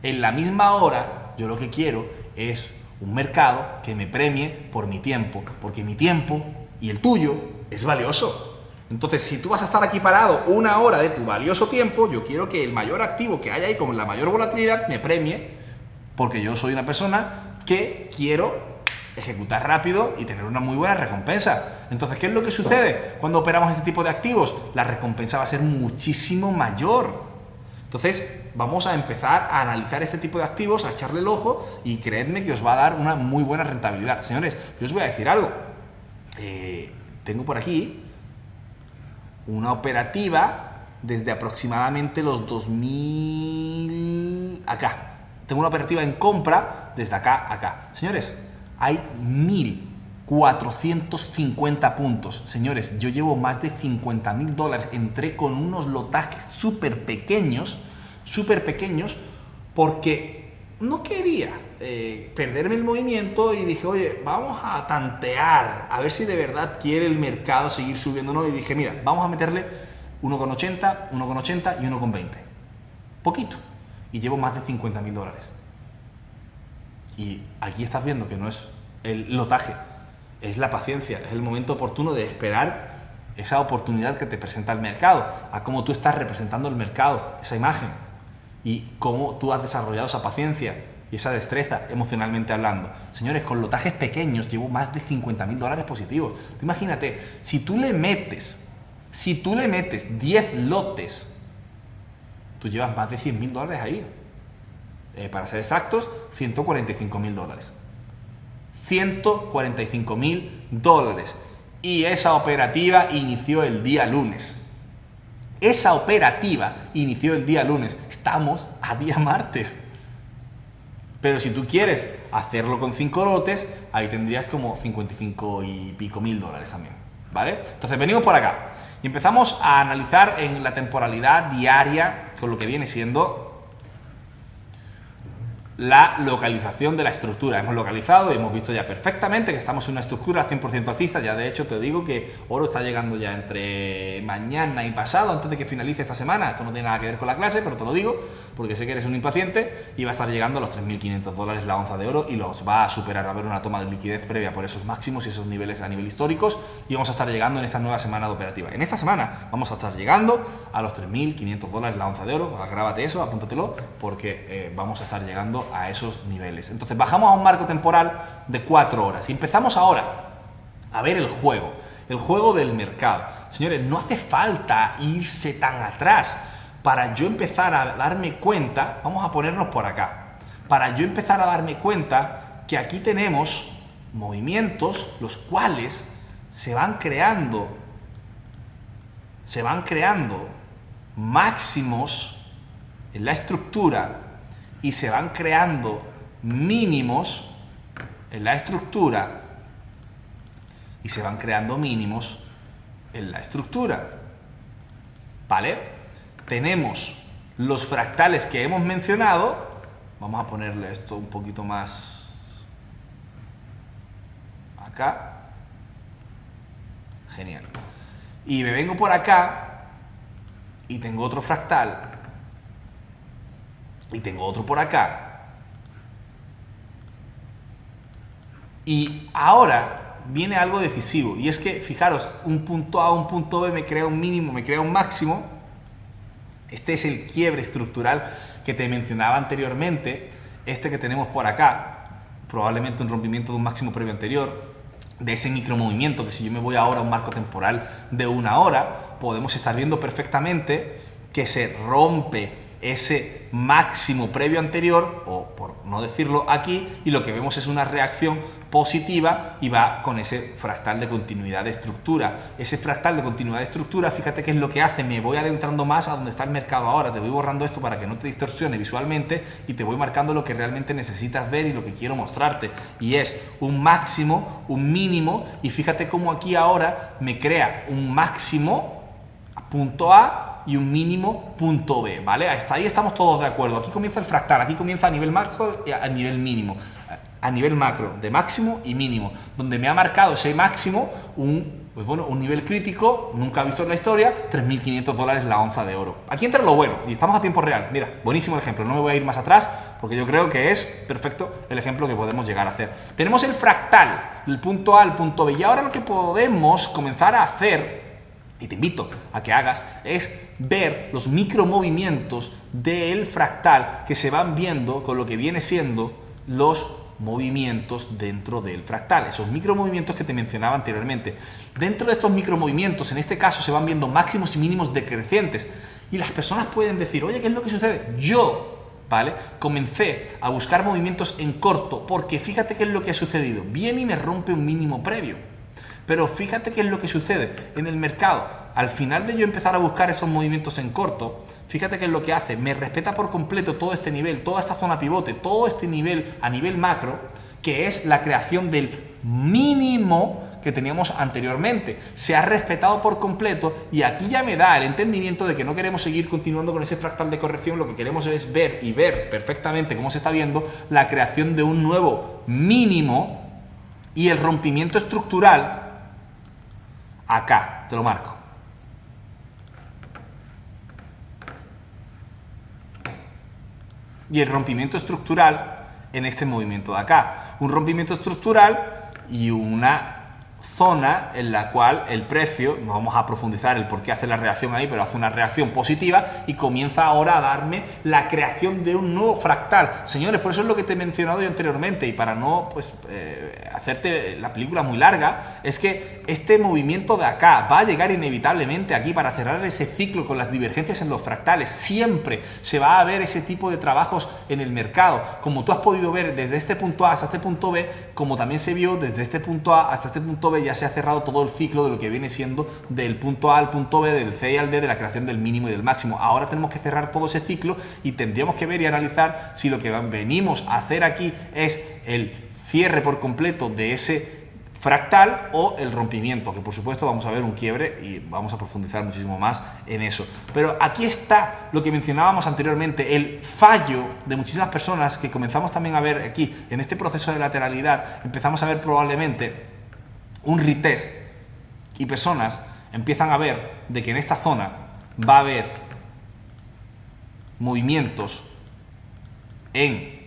en la misma hora. Yo lo que quiero es un mercado que me premie por mi tiempo, porque mi tiempo y el tuyo es valioso. Entonces, si tú vas a estar aquí parado una hora de tu valioso tiempo, yo quiero que el mayor activo que haya ahí con la mayor volatilidad me premie, porque yo soy una persona que quiero ejecutar rápido y tener una muy buena recompensa. Entonces, ¿qué es lo que sucede cuando operamos este tipo de activos? La recompensa va a ser muchísimo mayor. Entonces, vamos a empezar a analizar este tipo de activos, a echarle el ojo y creedme que os va a dar una muy buena rentabilidad. Señores, yo os voy a decir algo. Tengo por aquí una operativa desde aproximadamente los 2000 acá. Tengo una operativa en compra desde acá a acá. Señores, hay 1450 puntos. Señores, yo llevo más de $50.000. Entré con unos lotajes súper pequeños, porque no quería perderme el movimiento y dije, oye, vamos a tantear, a ver si de verdad quiere el mercado seguir subiendo o no. Y dije, mira, vamos a meterle 1,80, 1,80 y 1,20. Poquito. Y llevo más de $50.000. Y aquí estás viendo que no es el lotaje, es la paciencia, es el momento oportuno de esperar esa oportunidad que te presenta el mercado, a cómo tú estás representando el mercado, esa imagen, y cómo tú has desarrollado esa paciencia y esa destreza emocionalmente hablando. Señores, con lotajes pequeños llevo más de $50.000 positivos. Imagínate, si tú le metes 10 lotes, tú llevas más de $100.000 ahí. Para ser exactos, $145.000. $145.000. Y esa operativa inició el día lunes. Estamos a día martes. Pero si tú quieres hacerlo con 5 lotes, ahí tendrías como 55 y pico mil dólares también, ¿vale? Entonces venimos por acá y empezamos a analizar en la temporalidad diaria con lo que viene siendo la localización de la estructura. Hemos localizado y hemos visto ya perfectamente que estamos en una estructura 100% alcista. Ya de hecho te digo que oro está llegando ya entre mañana y pasado, antes de que finalice esta semana. Esto no tiene nada que ver con la clase, pero te lo digo porque sé que eres un impaciente, y va a estar llegando a los $3.500 la onza de oro y los va a superar. Va a haber una toma de liquidez previa por esos máximos y esos niveles a nivel históricos, y vamos a estar llegando en esta nueva semana de operativa. En esta semana vamos a estar llegando a los $3.500 la onza de oro. Grábate eso, apúntatelo, porque vamos a estar llegando a esos niveles. Entonces bajamos a un marco temporal de 4 horas y empezamos ahora a ver el juego del mercado. Señores, no hace falta irse tan atrás para yo empezar a darme cuenta. Vamos a ponernos por acá, para yo empezar a darme cuenta que aquí tenemos movimientos los cuales se van creando máximos en la estructura y se van creando mínimos en la estructura y se van creando mínimos en la estructura, ¿vale? Tenemos los fractales que hemos mencionado. Vamos a ponerle esto un poquito más acá. Genial. Y me vengo por acá y tengo otro fractal. Y tengo otro por acá. Y ahora viene algo decisivo. Y es que, fijaros, un punto A, un punto B me crea un mínimo, me crea un máximo. Este es el quiebre estructural que te mencionaba anteriormente. Este que tenemos por acá, probablemente un rompimiento de un máximo previo anterior, de ese micromovimiento que, si yo me voy ahora a un marco temporal de 1 hora, podemos estar viendo perfectamente que se rompe ese máximo previo anterior, o por no decirlo aquí, y lo que vemos es una reacción positiva y va con ese fractal de continuidad de estructura. Ese fractal de continuidad de estructura, fíjate qué es lo que hace, me voy adentrando más a donde está el mercado ahora, te voy borrando esto para que no te distorsione visualmente y te voy marcando lo que realmente necesitas ver y lo que quiero mostrarte, y es un máximo, un mínimo, y fíjate cómo aquí ahora me crea un máximo punto A y un mínimo punto B, ¿vale? Hasta ahí estamos todos de acuerdo. Aquí comienza el fractal, aquí comienza a nivel macro y a nivel mínimo, a nivel macro, de máximo y mínimo, donde me ha marcado ese máximo un nivel crítico, nunca visto en la historia, $3.500 la onza de oro. Aquí entra lo bueno, y estamos a tiempo real. Mira, buenísimo el ejemplo, no me voy a ir más atrás, porque yo creo que es perfecto el ejemplo que podemos llegar a hacer. Tenemos el fractal, el punto A al punto B, y ahora lo que podemos comenzar a hacer, y te invito a que hagas, es ver los micromovimientos del fractal que se van viendo con lo que viene siendo los movimientos dentro del fractal, esos micromovimientos que te mencionaba anteriormente. Dentro de estos micromovimientos, en este caso, se van viendo máximos y mínimos decrecientes, y las personas pueden decir, oye, ¿qué es lo que sucede? ¿Vale? Comencé a buscar movimientos en corto, porque fíjate qué es lo que ha sucedido. Viene y me rompe un mínimo previo. Pero fíjate qué es lo que sucede en el mercado. Al final de yo empezar a buscar esos movimientos en corto, fíjate qué es lo que hace. Me respeta por completo todo este nivel, toda esta zona pivote, todo este nivel a nivel macro, que es la creación del mínimo que teníamos anteriormente. Se ha respetado por completo, y aquí ya me da el entendimiento de que no queremos seguir continuando con ese fractal de corrección. Lo que queremos es ver y ver perfectamente cómo se está viendo la creación de un nuevo mínimo y el rompimiento estructural. Acá, te lo marco. Y el rompimiento estructural en este movimiento de acá. Un rompimiento estructural y una zona en la cual el precio, no vamos a profundizar el por qué hace la reacción ahí, pero hace una reacción positiva y comienza ahora a darme la creación de un nuevo fractal. Señores, por eso es lo que te he mencionado yo anteriormente, y para no hacerte la película muy larga, es que este movimiento de acá va a llegar inevitablemente aquí para cerrar ese ciclo con las divergencias en los fractales. Siempre se va a ver ese tipo de trabajos en el mercado, como tú has podido ver desde este punto A hasta este punto B, como también se vio desde este punto A hasta este punto B. Ya se ha cerrado todo el ciclo de lo que viene siendo del punto A al punto B, del C al D, de la creación del mínimo y del máximo. Ahora tenemos que cerrar todo ese ciclo y tendríamos que ver y analizar si lo que venimos a hacer aquí es el cierre por completo de ese fractal o el rompimiento, que por supuesto vamos a ver un quiebre y vamos a profundizar muchísimo más en eso. Pero aquí está lo que mencionábamos anteriormente, el fallo de muchísimas personas que comenzamos también a ver aquí en este proceso de lateralidad. Empezamos a ver probablemente un retest, y personas empiezan a ver de que en esta zona va a haber movimientos en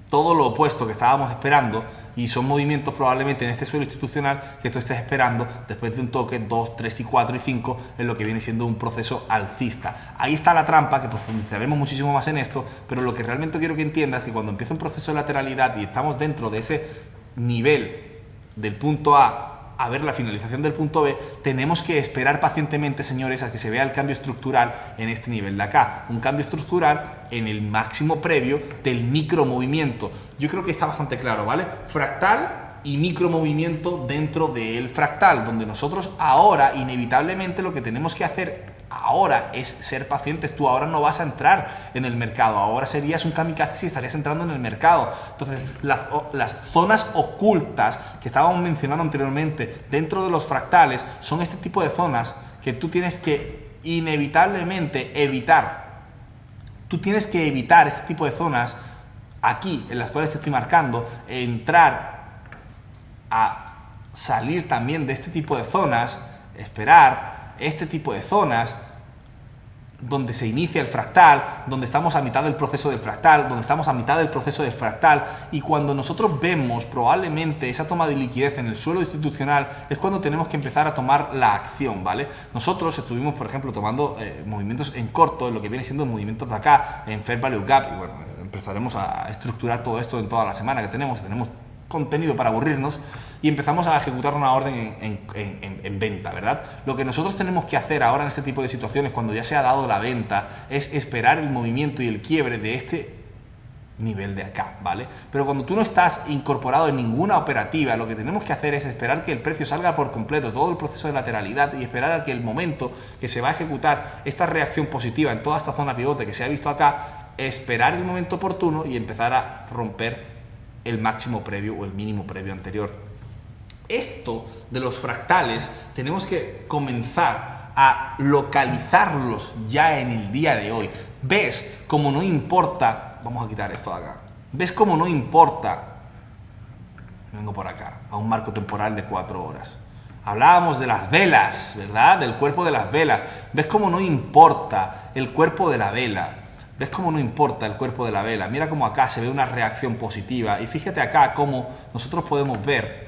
todo lo opuesto que estábamos esperando, y son movimientos probablemente en este suelo institucional que tú estés esperando después de un toque 2, 3 y 4 y 5 en lo que viene siendo un proceso alcista. Ahí está la trampa, que profundizaremos muchísimo más en esto, pero lo que realmente quiero que entiendas es que cuando empieza un proceso de lateralidad y estamos dentro de ese nivel del punto A ver la finalización del punto B, tenemos que esperar pacientemente, señores, a que se vea el cambio estructural en este nivel de acá. Un cambio estructural en el máximo previo del micromovimiento. Yo creo que está bastante claro, ¿vale? Fractal y micromovimiento dentro del fractal, donde nosotros ahora inevitablemente lo que tenemos que hacer ahora es ser pacientes. Tú ahora no vas a entrar en el mercado, ahora serías un kamikaze si estarías entrando en el mercado. Entonces las zonas ocultas que estábamos mencionando anteriormente dentro de los fractales son este tipo de zonas que tú tienes que inevitablemente evitar. Tú tienes que evitar este tipo de zonas aquí en las cuales te estoy marcando, entrar a salir también de este tipo de zonas, esperar este tipo de zonas donde se inicia el fractal, donde estamos a mitad del proceso del fractal, donde estamos a mitad del proceso del fractal, y cuando nosotros vemos probablemente esa toma de liquidez en el suelo institucional es cuando tenemos que empezar a tomar la acción, ¿vale? Nosotros estuvimos, por ejemplo, tomando movimientos en corto, en lo que viene siendo movimientos de acá, en Fair Value Gap, y bueno, empezaremos a estructurar todo esto en toda la semana que tenemos contenido para aburrirnos y empezamos a ejecutar una orden en venta, ¿verdad? Lo que nosotros tenemos que hacer ahora en este tipo de situaciones, cuando ya se ha dado la venta, es esperar el movimiento y el quiebre de este nivel de acá, ¿vale? Pero cuando tú no estás incorporado en ninguna operativa, lo que tenemos que hacer es esperar que el precio salga por completo, todo el proceso de lateralidad, y esperar a que el momento que se va a ejecutar esta reacción positiva en toda esta zona pivote que se ha visto acá, esperar el momento oportuno y empezar a romper el máximo previo o el mínimo previo anterior. Esto de los fractales tenemos que comenzar a localizarlos ya en el día de hoy. ¿Ves cómo no importa? Vamos a quitar esto de acá. ¿Ves cómo no importa? Vengo por acá, a un marco temporal de 4 horas. Hablábamos de las velas, ¿verdad? Del cuerpo de las velas. ¿Ves cómo no importa el cuerpo de la vela? ¿Ves cómo no importa el cuerpo de la vela? Mira cómo acá se ve una reacción positiva. Y fíjate acá cómo nosotros podemos ver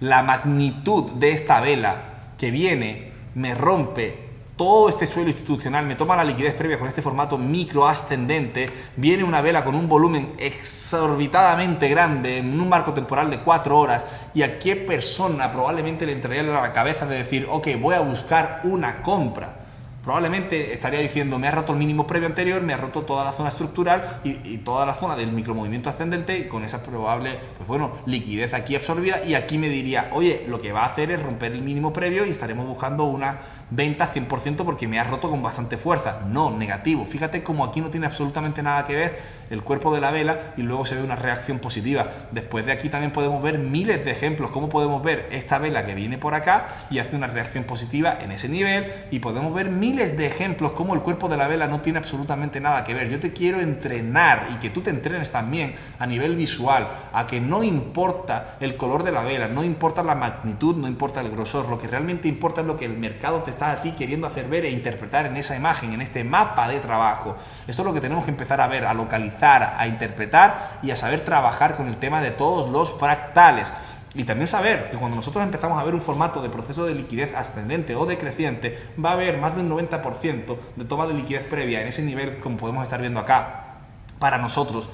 la magnitud de esta vela que viene, me rompe todo este suelo institucional, me toma la liquidez previa con este formato micro ascendente, viene una vela con un volumen exorbitadamente grande en un marco temporal de 4 horas, y a qué persona probablemente le entraría en la cabeza de decir, ok, voy a buscar una compra. Probablemente estaría diciendo, me ha roto el mínimo previo anterior, me ha roto toda la zona estructural y toda la zona del micromovimiento ascendente, y con esa probable, pues bueno, liquidez aquí absorbida, y aquí me diría, oye, lo que va a hacer es romper el mínimo previo y estaremos buscando una venta 100% porque me ha roto con bastante fuerza. No, negativo. Fíjate como aquí no tiene absolutamente nada que ver el cuerpo de la vela y luego se ve una reacción positiva. Después de aquí también podemos ver miles de ejemplos, como podemos ver esta vela que viene por acá y hace una reacción positiva en ese nivel, y podemos ver miles de ejemplos como el cuerpo de la vela no tiene absolutamente nada que ver. Yo te quiero entrenar, y que tú te entrenes también a nivel visual, a que no importa el color de la vela, no importa la magnitud, no importa el grosor, lo que realmente importa es lo que el mercado te está a ti queriendo hacer ver e interpretar en esa imagen, en este mapa de trabajo. Esto es lo que tenemos que empezar a ver, a localizar, a interpretar y a saber trabajar con el tema de todos los fractales. Y también saber que cuando nosotros empezamos a ver un formato de proceso de liquidez ascendente o decreciente, va a haber más del 90% de toma de liquidez previa en ese nivel, como podemos estar viendo acá. Para nosotros,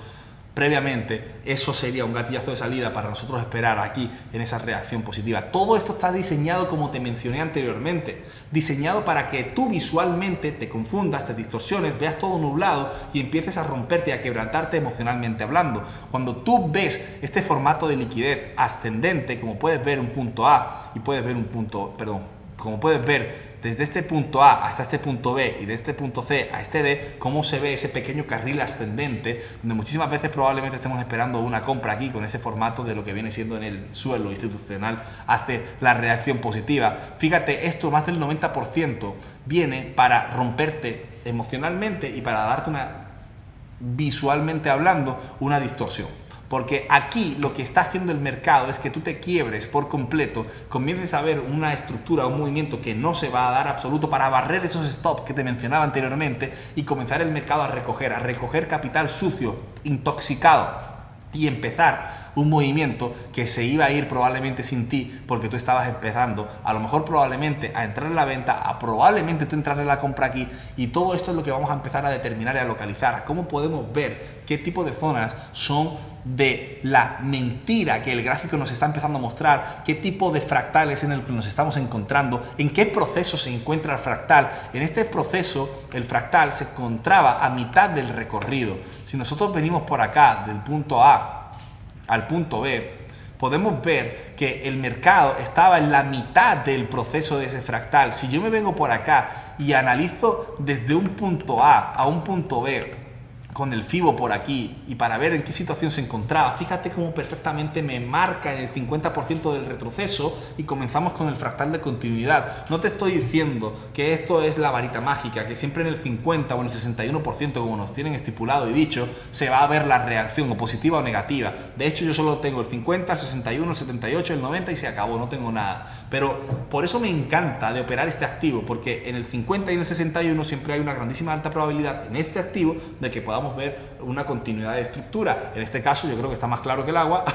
previamente, eso sería un gatillazo de salida para nosotros esperar aquí en esa reacción positiva. Todo esto está diseñado, como te mencioné anteriormente, diseñado para que tú visualmente te confundas, te distorsiones, veas todo nublado y empieces a romperte y a quebrantarte emocionalmente hablando. Cuando tú ves este formato de liquidez ascendente, como puedes ver un punto A y puedes ver un punto, como puedes ver desde este punto A hasta este punto B y de este punto C a este D, cómo se ve ese pequeño carril ascendente, donde muchísimas veces probablemente estemos esperando una compra aquí con ese formato de lo que viene siendo en el suelo institucional, hace la reacción positiva. Fíjate, esto más del 90% viene para romperte emocionalmente y para darte visualmente hablando, una distorsión. Porque aquí lo que está haciendo el mercado es que tú te quiebres por completo, comiences a ver una estructura, un movimiento que no se va a dar absoluto para barrer esos stops que te mencionaba anteriormente y comenzar el mercado a recoger capital sucio, intoxicado, y empezar un movimiento que se iba a ir probablemente sin ti, porque tú estabas empezando a lo mejor probablemente a entrar en la venta, a probablemente tú entrar en la compra aquí, y todo esto es lo que vamos a empezar a determinar y a localizar. ¿Cómo podemos ver qué tipo de zonas son de la mentira que el gráfico nos está empezando a mostrar? ¿Qué tipo de fractales en el que nos estamos encontrando? ¿En qué proceso se encuentra el fractal? En este proceso el fractal se encontraba a mitad del recorrido. Si nosotros venimos por acá del punto A al punto B, podemos ver que el mercado estaba en la mitad del proceso de ese fractal. Si yo me vengo por acá y analizo desde un punto A un punto B con el FIBO por aquí y para ver en qué situación se encontraba, fíjate cómo perfectamente me marca en el 50% del retroceso, y comenzamos con el fractal de continuidad. No te estoy diciendo que esto es la varita mágica, que siempre en el 50 o en el 61%, como nos tienen estipulado y dicho, se va a ver la reacción o positiva o negativa. De hecho, yo solo tengo el 50, el 61, el 78, el 90 y se acabó, no tengo nada. Pero por eso me encanta de operar este activo, porque en el 50 y en el 61 siempre hay una grandísima alta probabilidad en este activo de que podamos ver una continuidad de estructura. En este caso yo creo que está más claro que el agua,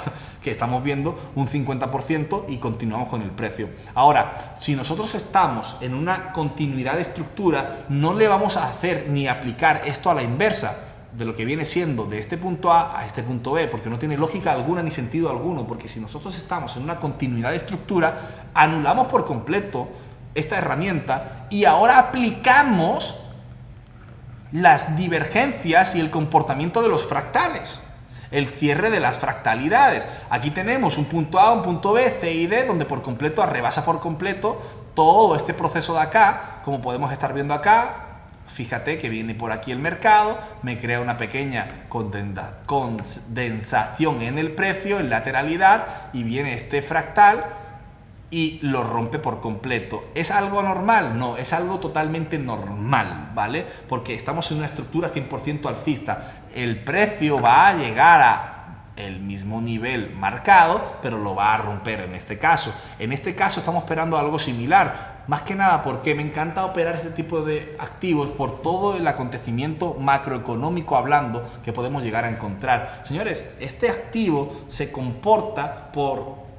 que estamos viendo un 50% y continuamos con el precio. Ahora, si nosotros estamos en una continuidad de estructura, no le vamos a hacer ni aplicar esto a la inversa. de lo que viene siendo de este punto A a este punto B, porque no tiene lógica alguna ni sentido alguno, porque si nosotros estamos en una continuidad de estructura, anulamos por completo esta herramienta y ahora aplicamos las divergencias y el comportamiento de los fractales, el cierre de las fractalidades. Aquí tenemos un punto A, un punto B, C y D, donde por completo rebasa por completo todo este proceso de acá, como podemos estar viendo acá. Fíjate que viene por aquí el mercado, me crea una pequeña condensación en el precio, en lateralidad, y viene este fractal y lo rompe por completo. ¿Es algo anormal? No, es algo totalmente normal, ¿vale? Porque estamos en una estructura 100% alcista. El precio va a llegar a el mismo nivel marcado, pero lo va a romper en este caso. En este caso estamos esperando algo similar, más que nada porque me encanta operar este tipo de activos por todo el acontecimiento macroeconómico hablando que podemos llegar a encontrar. Señores, este activo se comporta por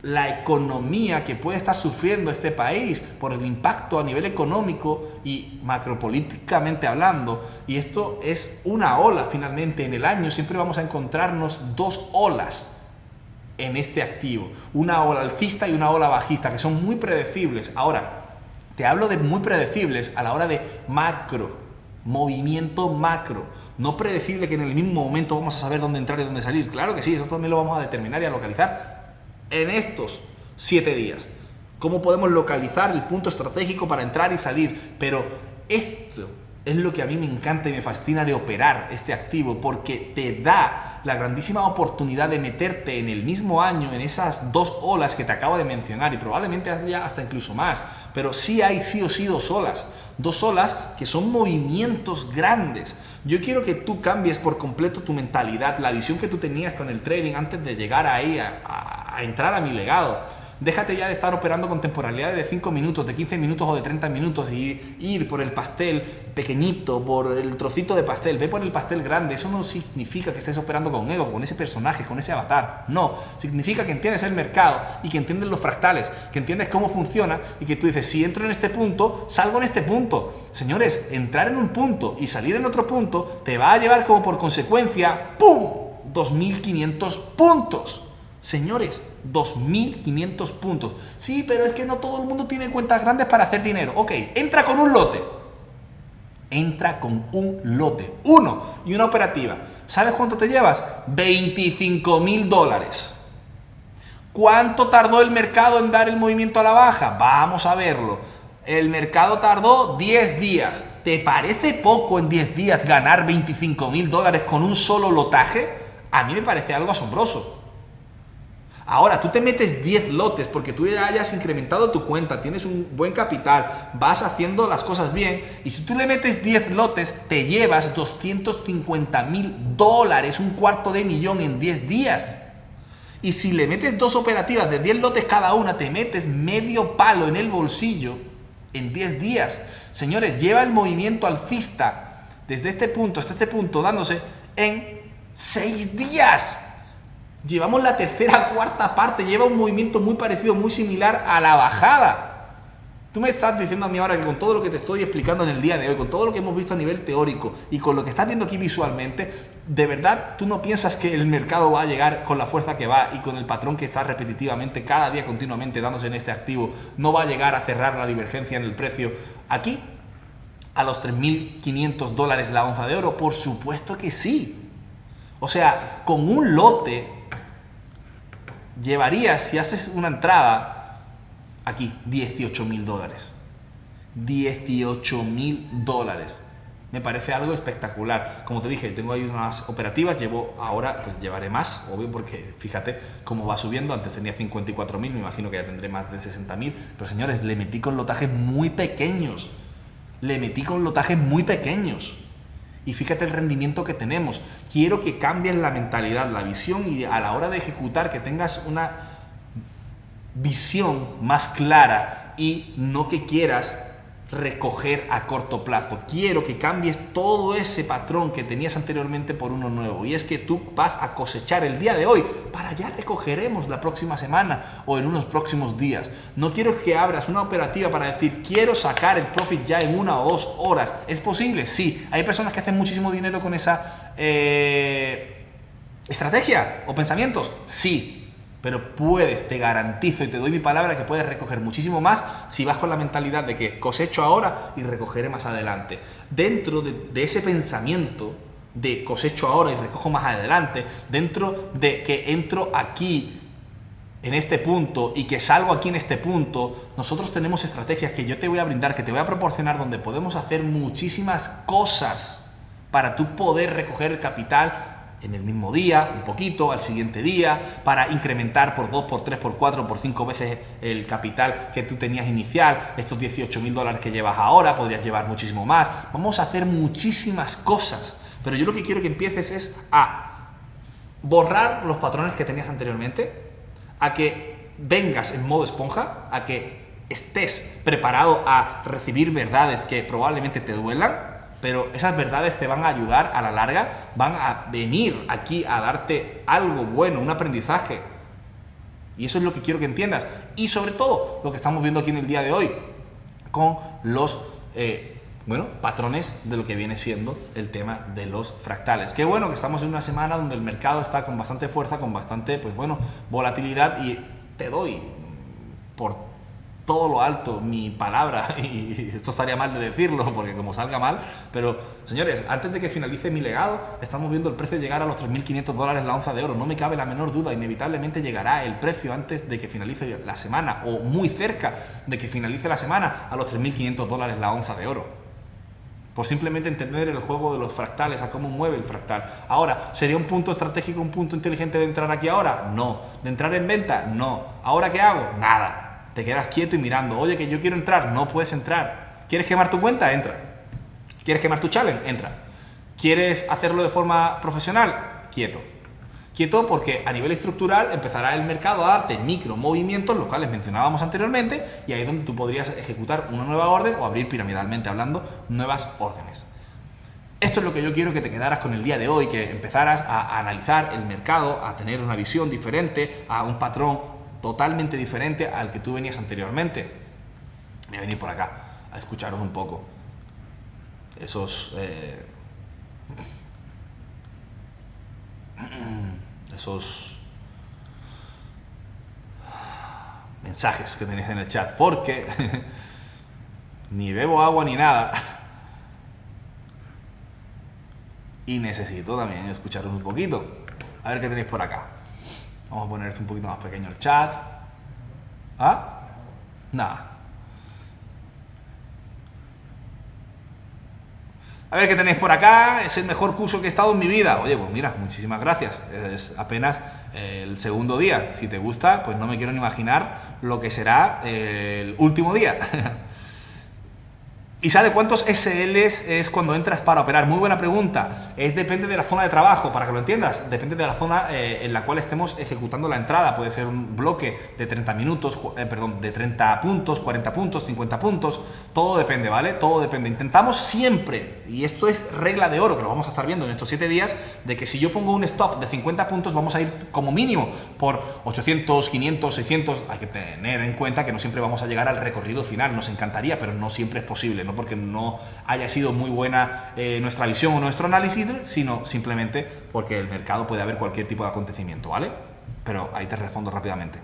la economía que puede estar sufriendo este país, por el impacto a nivel económico y macropolíticamente hablando, y esto es una ola. Finalmente en el año siempre vamos a encontrarnos dos olas en este activo, una ola alcista y una ola bajista, que son muy predecibles. Ahora, te hablo de muy predecibles a la hora de macro, movimiento macro, no predecible que en el mismo momento vamos a saber dónde entrar y dónde salir. Claro que sí, eso también lo vamos a determinar y a localizar en estos 7 días. ¿Cómo podemos localizar el punto estratégico para entrar y salir? Pero esto es lo que a mí me encanta y me fascina de operar este activo, porque te da la grandísima oportunidad de meterte en el mismo año en esas dos olas que te acabo de mencionar, y probablemente haya hasta incluso más, pero sí hay sí o sí dos olas que son movimientos grandes. Yo quiero que tú cambies por completo tu mentalidad, la visión que tú tenías con el trading antes de llegar ahí a entrar a mi legado. Déjate ya de estar operando con temporalidades de 5 minutos, de 15 minutos o de 30 minutos y ir por el pastel pequeñito, por el trocito de pastel. Ve por el pastel grande. Eso no significa que estés operando con ego, con ese personaje, con ese avatar. No, significa que entiendes el mercado y que entiendes los fractales, que entiendes cómo funciona y que tú dices, si entro en este punto, salgo en este punto. Señores, entrar en un punto y salir en otro punto te va a llevar como por consecuencia, ¡pum!, 2.500 puntos. Señores, 2.500 puntos. Sí, pero es que no todo el mundo tiene cuentas grandes para hacer dinero. Ok, entra con un lote. Entra con un lote. Uno y una operativa. ¿Sabes cuánto te llevas? $25.000. ¿Cuánto tardó el mercado en dar el movimiento a la baja? Vamos a verlo. El mercado tardó 10 días. ¿Te parece poco en 10 días ganar $25.000 con un solo lotaje? A mí me parece algo asombroso. Ahora, tú te metes 10 lotes porque tú ya hayas incrementado tu cuenta, tienes un buen capital, vas haciendo las cosas bien, y si tú le metes 10 lotes, te llevas $250.000, $250.000 en 10 días. Y si le metes dos operativas de 10 lotes cada una, te metes medio palo en el bolsillo en 10 días. Señores, lleva el movimiento alcista desde este punto hasta este punto dándose en 6 días. Llevamos la tercera, cuarta parte, lleva un movimiento muy parecido, muy similar a la bajada. Tú me estás diciendo a mí ahora que con todo lo que te estoy explicando en el día de hoy, con todo lo que hemos visto a nivel teórico y con lo que estás viendo aquí visualmente, ¿de verdad tú no piensas que el mercado va a llegar con la fuerza que va y con el patrón que está repetitivamente, cada día continuamente dándose en este activo, no va a llegar a cerrar la divergencia en el precio aquí a los $3.500 la onza de oro? Por supuesto que sí. O sea, con un lote llevarías, si haces una entrada aquí, $18.000. $18.000. Me parece algo espectacular. Como te dije, tengo ahí unas operativas, ahora pues llevaré más, obvio, porque fíjate cómo va subiendo. Antes tenía 54.000, me imagino que ya tendré más de 60.000. Pero señores, le metí con lotajes muy pequeños. Y fíjate el rendimiento que tenemos. Quiero que cambies la mentalidad, la visión, y a la hora de ejecutar que tengas una visión más clara y no que quieras recoger a corto plazo. Quiero que cambies todo ese patrón que tenías anteriormente por uno nuevo. Y es que tú vas a cosechar el día de hoy para ya recogeremos la próxima semana o en unos próximos días. No quiero que abras una operativa para decir quiero sacar el profit ya en 1 o 2 horas. ¿Es posible? Sí. Hay personas que hacen muchísimo dinero con esa estrategia o pensamientos. Sí. Pero puedes, te garantizo y te doy mi palabra que puedes recoger muchísimo más si vas con la mentalidad de que cosecho ahora y recogeré más adelante. Dentro de ese pensamiento de cosecho ahora y recojo más adelante, dentro de que entro aquí en este punto y que salgo aquí en este punto, nosotros tenemos estrategias que yo te voy a brindar, que te voy a proporcionar, donde podemos hacer muchísimas cosas para tú poder recoger el capital en el mismo día, un poquito, al siguiente día, para incrementar por 2, por 3, por 4, por 5 veces el capital que tú tenías inicial. Estos $18.000 que llevas ahora, podrías llevar muchísimo más. Vamos a hacer muchísimas cosas, pero yo lo que quiero que empieces es a borrar los patrones que tenías anteriormente, a que vengas en modo esponja, a que estés preparado a recibir verdades que probablemente te duelan, pero esas verdades te van a ayudar a la larga, van a venir aquí a darte algo bueno, un aprendizaje. Y eso es lo que quiero que entiendas. Y sobre todo, lo que estamos viendo aquí en el día de hoy, con los patrones de lo que viene siendo el tema de los fractales. Qué bueno que estamos en una semana donde el mercado está con bastante fuerza, con bastante, volatilidad, y te doy por todo lo alto mi palabra, y esto estaría mal de decirlo porque como salga mal, pero señores, antes de que finalice mi legado, estamos viendo el precio llegar a los $3.500 la onza de oro. No me cabe la menor duda, inevitablemente llegará el precio antes de que finalice la semana, o muy cerca de que finalice la semana, a los $3.500 la onza de oro. Por simplemente entender el juego de los fractales, a cómo mueve el fractal. Ahora, ¿sería un punto estratégico, un punto inteligente de entrar aquí ahora? No. ¿De entrar en venta? No. ¿Ahora qué hago? Nada. Te quedas quieto y mirando. Oye, que yo quiero entrar. No puedes entrar. ¿Quieres quemar tu cuenta? Entra. ¿Quieres quemar tu challenge? Entra. ¿Quieres hacerlo de forma profesional? Quieto. Quieto, porque a nivel estructural empezará el mercado a darte micro movimientos, los cuales mencionábamos anteriormente, y ahí es donde tú podrías ejecutar una nueva orden o abrir piramidalmente hablando nuevas órdenes. Esto es lo que yo quiero que te quedaras con el día de hoy, que empezaras a analizar el mercado, a tener una visión diferente, a un patrón totalmente diferente al que tú venías anteriormente. Voy a venir por acá a escucharos un poco esos mensajes que tenéis en el chat, porque ni bebo agua ni nada y necesito también escucharos un poquito. A ver qué tenéis por acá. Vamos a poner esto un poquito más pequeño el chat. ¿Ah? Nada. A ver qué tenéis por acá. Es el mejor curso que he estado en mi vida. Oye, pues mira, muchísimas gracias. Es apenas el segundo día. Si te gusta, pues no me quiero ni imaginar lo que será el último día. ¿Y sabe cuántos SLs es cuando entras para operar? Muy buena pregunta. Depende de la zona de trabajo, para que lo entiendas. Depende de la zona en la cual estemos ejecutando la entrada. Puede ser un bloque de 30 minutos, de 30 puntos, 40 puntos, 50 puntos. Todo depende, ¿vale? Todo depende. Intentamos siempre, y esto es regla de oro, que lo vamos a estar viendo en estos 7 días, de que si yo pongo un stop de 50 puntos, vamos a ir como mínimo por 800, 500, 600. Hay que tener en cuenta que no siempre vamos a llegar al recorrido final. Nos encantaría, pero no siempre es posible, ¿no? Porque no haya sido muy buena nuestra visión o nuestro análisis, sino simplemente porque el mercado puede haber cualquier tipo de acontecimiento, ¿vale? Pero ahí te respondo rápidamente.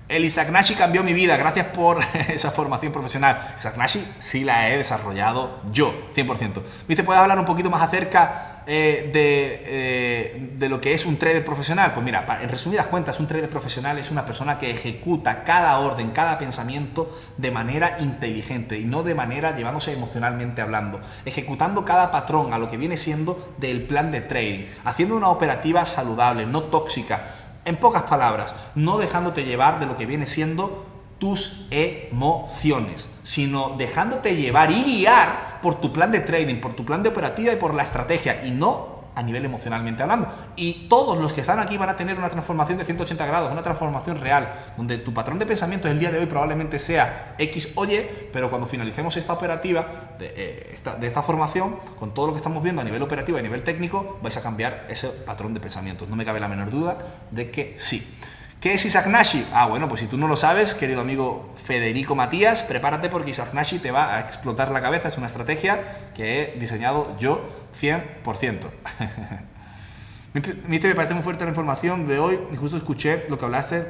El Isaac Nashi cambió mi vida, gracias por esa formación profesional. Isaac Nashi sí la he desarrollado yo, 100%. ¿Viste? ¿Puedes hablar un poquito más acerca de lo que es un trader profesional? Pues mira, en resumidas cuentas, un trader profesional es una persona que ejecuta cada orden, cada pensamiento de manera inteligente y no de manera llevándose emocionalmente hablando, ejecutando cada patrón a lo que viene siendo del plan de trading, haciendo una operativa saludable, no tóxica. En pocas palabras, no dejándote llevar de lo que viene siendo tus emociones, sino dejándote llevar y guiar por tu plan de trading, por tu plan de operativa y por la estrategia, y no a nivel emocionalmente hablando. Y todos los que están aquí van a tener una transformación de 180 grados, una transformación real, donde tu patrón de pensamiento el día de hoy probablemente sea X o Y, pero cuando finalicemos esta operativa, de esta formación, con todo lo que estamos viendo a nivel operativo y a nivel técnico, vais a cambiar ese patrón de pensamiento. No me cabe la menor duda de que sí. ¿Qué es Isaac Nashi? Bueno, pues si tú no lo sabes, querido amigo Federico Matías, prepárate porque Isaac Nashi te va a explotar la cabeza. Es una estrategia que he diseñado yo 100%. Me parece muy fuerte la información de hoy y justo escuché lo que hablaste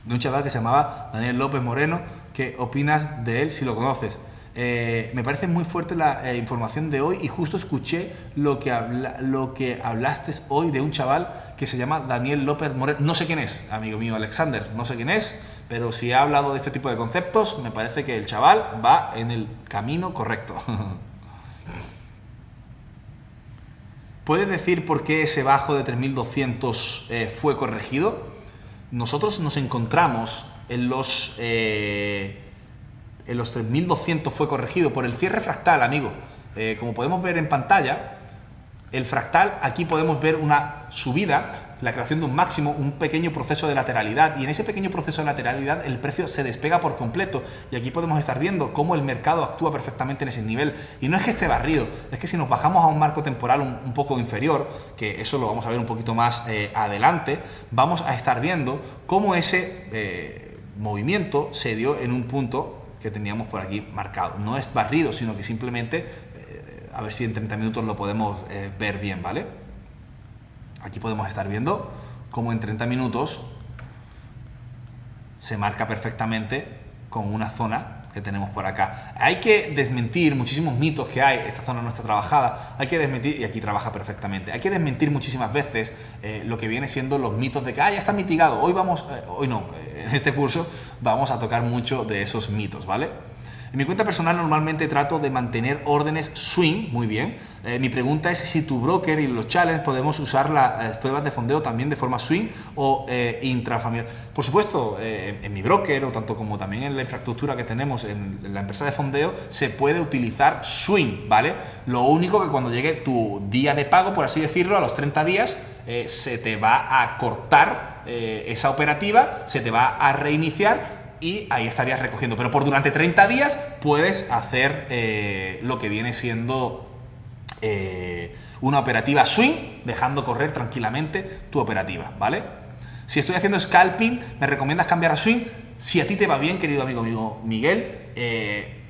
de un chaval que se llamaba Daniel López Moreno. ¿Qué opinas de él si lo conoces? Me parece muy fuerte la información de hoy y justo escuché lo que hablaste hoy de un chaval que se llama Daniel López Moreno. No sé quién es, amigo mío Alexander, no sé quién es, pero si ha hablado de este tipo de conceptos, me parece que el chaval va en el camino correcto. ¿Puedes decir por qué ese bajo de 3200 fue corregido? Nosotros nos encontramos en los 3200 fue corregido por el cierre fractal, amigo. Como podemos ver en pantalla, el fractal, aquí podemos ver una subida, la creación de un máximo, un pequeño proceso de lateralidad, y en ese pequeño proceso de lateralidad el precio se despega por completo, y aquí podemos estar viendo cómo el mercado actúa perfectamente en ese nivel. Y no es que esté barrido, es que si nos bajamos a un marco temporal un poco inferior, que eso lo vamos a ver un poquito más adelante, vamos a estar viendo cómo ese movimiento se dio en un punto que teníamos por aquí marcado. No es barrido, sino que simplemente, a ver si en 30 minutos lo podemos ver bien, ¿vale? Aquí podemos estar viendo cómo en 30 minutos se marca perfectamente con una zona que tenemos por acá. Hay que desmentir muchísimos mitos que hay. Esta zona no está trabajada, hay que desmentir, y aquí trabaja perfectamente. Hay que desmentir muchísimas veces lo que viene siendo los mitos de que ya está mitigado. Hoy no, en este curso vamos a tocar mucho de esos mitos, ¿vale? En mi cuenta personal normalmente trato de mantener órdenes swing, muy bien. Mi pregunta es si tu broker y los challenges podemos usar las pruebas de fondeo también de forma swing o intrafamiliar. Por supuesto, en mi broker o tanto como también en la infraestructura que tenemos en la empresa de fondeo se puede utilizar swing, ¿vale? Lo único que cuando llegue tu día de pago, por así decirlo, a los 30 días, se te va a cortar esa operativa, se te va a reiniciar y ahí estarías recogiendo. Pero por durante 30 días puedes hacer lo que viene siendo una operativa swing, dejando correr tranquilamente tu operativa, ¿vale? Si estoy haciendo scalping, ¿me recomiendas cambiar a swing? Si a ti te va bien, querido amigo Miguel,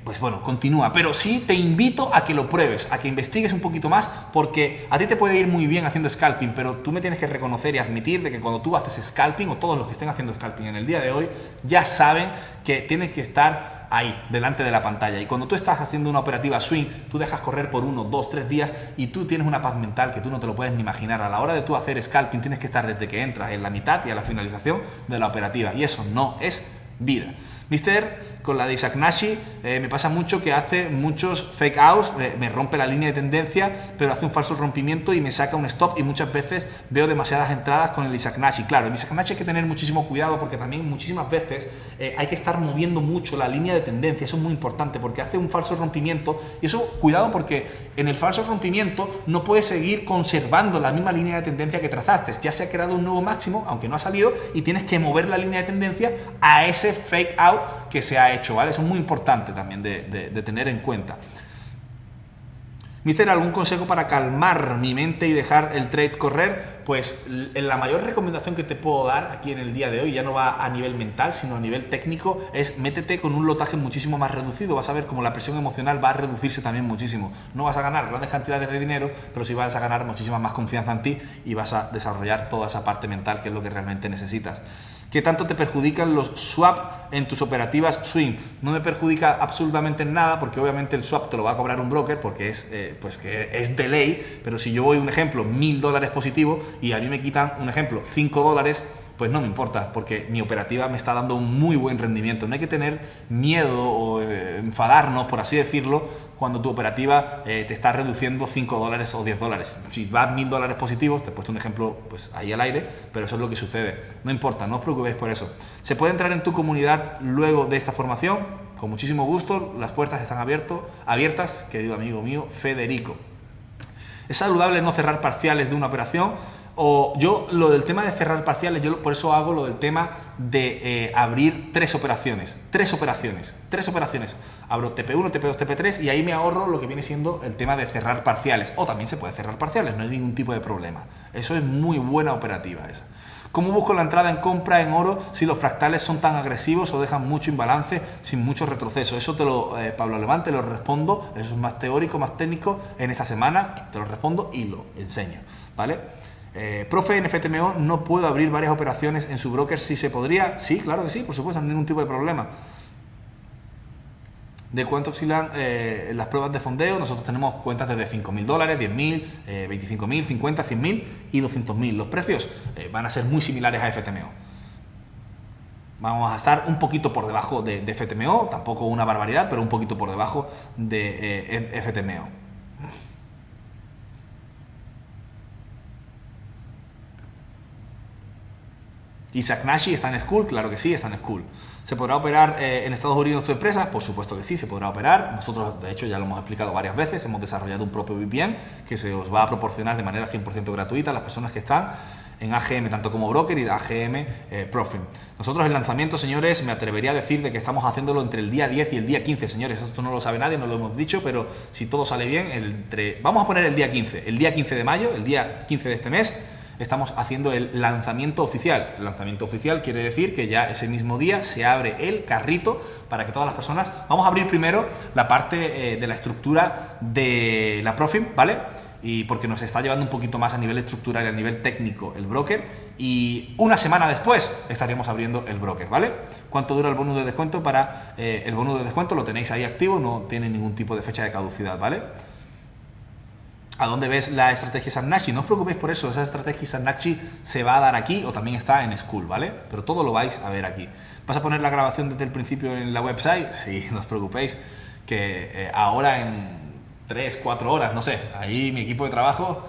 pues bueno, continúa. Pero sí te invito a que lo pruebes, a que investigues un poquito más, porque a ti te puede ir muy bien haciendo scalping, pero tú me tienes que reconocer y admitir de que cuando tú haces scalping, o todos los que estén haciendo scalping en el día de hoy, ya saben que tienes que estar ahí, delante de la pantalla. Y cuando tú estás haciendo una operativa swing, tú dejas correr por 1, 2, 3 días y tú tienes una paz mental que tú no te lo puedes ni imaginar. A la hora de tú hacer scalping tienes que estar desde que entras en la mitad y a la finalización de la operativa. Y eso no es vida. Mister, con la de Isaac Nashi, me pasa mucho que hace muchos fake outs, me rompe la línea de tendencia, pero hace un falso rompimiento y me saca un stop, y muchas veces veo demasiadas entradas con el Isaac Nashi. Claro, el Isaac Nashi hay que tener muchísimo cuidado porque también muchísimas veces hay que estar moviendo mucho la línea de tendencia. Eso es muy importante porque hace un falso rompimiento, y eso, cuidado, porque en el falso rompimiento no puedes seguir conservando la misma línea de tendencia que trazaste. Ya se ha creado un nuevo máximo, aunque no ha salido, y tienes que mover la línea de tendencia a ese fake out que se ha hecho, ¿vale? Eso es muy importante también de tener en cuenta. Mister, ¿algún consejo para calmar mi mente y dejar el trade correr? Pues la mayor recomendación que te puedo dar aquí en el día de hoy, ya no va a nivel mental, sino a nivel técnico, es métete con un lotaje muchísimo más reducido. Vas a ver cómo la presión emocional va a reducirse también muchísimo. No vas a ganar grandes cantidades de dinero, pero sí vas a ganar muchísima más confianza en ti y vas a desarrollar toda esa parte mental que es lo que realmente necesitas. ¿Qué tanto te perjudican los swap en tus operativas swing? No me perjudica absolutamente en nada, porque obviamente el swap te lo va a cobrar un broker porque es, pues que es de ley, pero si yo voy, un ejemplo, $1000 positivo y a mí me quitan, un ejemplo, $5, pues no me importa, porque mi operativa me está dando un muy buen rendimiento. No hay que tener miedo o enfadarnos, por así decirlo, cuando tu operativa te está reduciendo $5 o $10. Si vas $1000 positivos, te he puesto un ejemplo pues ahí al aire, pero eso es lo que sucede. No importa, no os preocupéis por eso. ¿Se puede entrar en tu comunidad luego de esta formación? Con muchísimo gusto, las puertas están abiertas, querido amigo mío Federico. ¿Es saludable no cerrar parciales de una operación? O yo, lo del tema de cerrar parciales, yo por eso hago lo del tema de abrir tres operaciones. Abro TP1, TP2, TP3 y ahí me ahorro lo que viene siendo el tema de cerrar parciales. O también se puede cerrar parciales, no hay ningún tipo de problema. Eso es muy buena operativa esa. ¿Cómo busco la entrada en compra en oro si los fractales son tan agresivos o dejan mucho imbalance sin mucho retroceso? Eso Pablo Alemán, te lo respondo. Eso es más teórico, más técnico. En esta semana te lo respondo y lo enseño, ¿vale? Profe, en FTMO no puedo abrir varias operaciones en su broker. ¿Sí se podría? Sí, claro que sí, por supuesto, no hay ningún tipo de problema. ¿De cuánto oscilan las pruebas de fondeo? Nosotros tenemos cuentas desde $5.000, $10.000, $25.000, $50.000, $100.000 y $200.000. Los precios van a ser muy similares a FTMO. Vamos a estar un poquito por debajo de FTMO, tampoco una barbaridad, pero un poquito por debajo de FTMO. Isaac Nashi está en School, claro que sí, está en School. ¿Se podrá operar en Estados Unidos tu empresa? Por supuesto que sí, se podrá operar. Nosotros, de hecho, ya lo hemos explicado varias veces, hemos desarrollado un propio VPN que se os va a proporcionar de manera 100% gratuita a las personas que están en AGM, tanto como broker y de AGM Profit. Nosotros el lanzamiento, señores, me atrevería a decir de que estamos haciéndolo entre el día 10 y el día 15, señores. Esto no lo sabe nadie, no lo hemos dicho, pero si todo sale bien, vamos a poner el día 15 de mayo, el día 15 de este mes, estamos haciendo el lanzamiento oficial. El lanzamiento oficial quiere decir que ya ese mismo día se abre el carrito para que todas las personas... Vamos a abrir primero la parte de la estructura de la Profim, ¿vale? Y porque nos está llevando un poquito más a nivel estructural y a nivel técnico el broker. Y una semana después estaríamos abriendo el broker, ¿vale? ¿Cuánto dura el bonus de descuento? El bonus de descuento lo tenéis ahí activo, no tiene ningún tipo de fecha de caducidad, ¿vale? ¿A dónde ves la estrategia Isanashi? No os preocupéis por eso, esa estrategia Isanashi se va a dar aquí o también está en School, ¿vale? Pero todo lo vais a ver aquí. ¿Vas a poner la grabación desde el principio en la website? Sí, no os preocupéis, que ahora en 3, 4 horas, no sé, ahí mi equipo de trabajo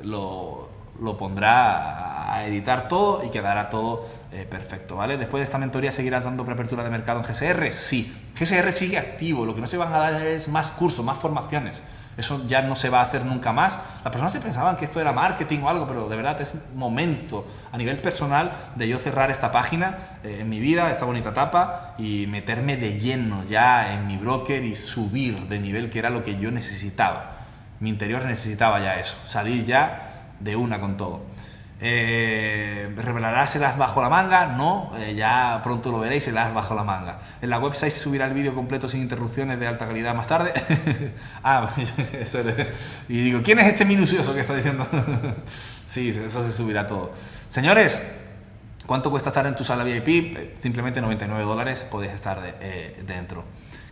lo pondrá a editar todo y quedará todo perfecto, ¿vale? Después de esta mentoría, ¿seguirás dando preapertura de mercado en GSR? Sí, GSR sigue activo, lo que no se van a dar es más cursos, más formaciones. Eso ya no se va a hacer nunca más. Las personas se pensaban que esto era marketing o algo, pero de verdad es momento a nivel personal de yo cerrar esta página en mi vida, esta bonita etapa, y meterme de lleno ya en mi broker y subir de nivel, que era lo que yo necesitaba. Mi interior necesitaba ya eso, salir ya de una con todo. ¿Revelarás el as bajo la manga? No, ya pronto lo veréis, el as bajo la manga. En la website se subirá el vídeo completo sin interrupciones de alta calidad más tarde. Y digo, ¿quién es este minucioso que está diciendo? Sí, eso se subirá todo. Señores, ¿cuánto cuesta estar en tu sala VIP? Simplemente $99, podéis estar dentro.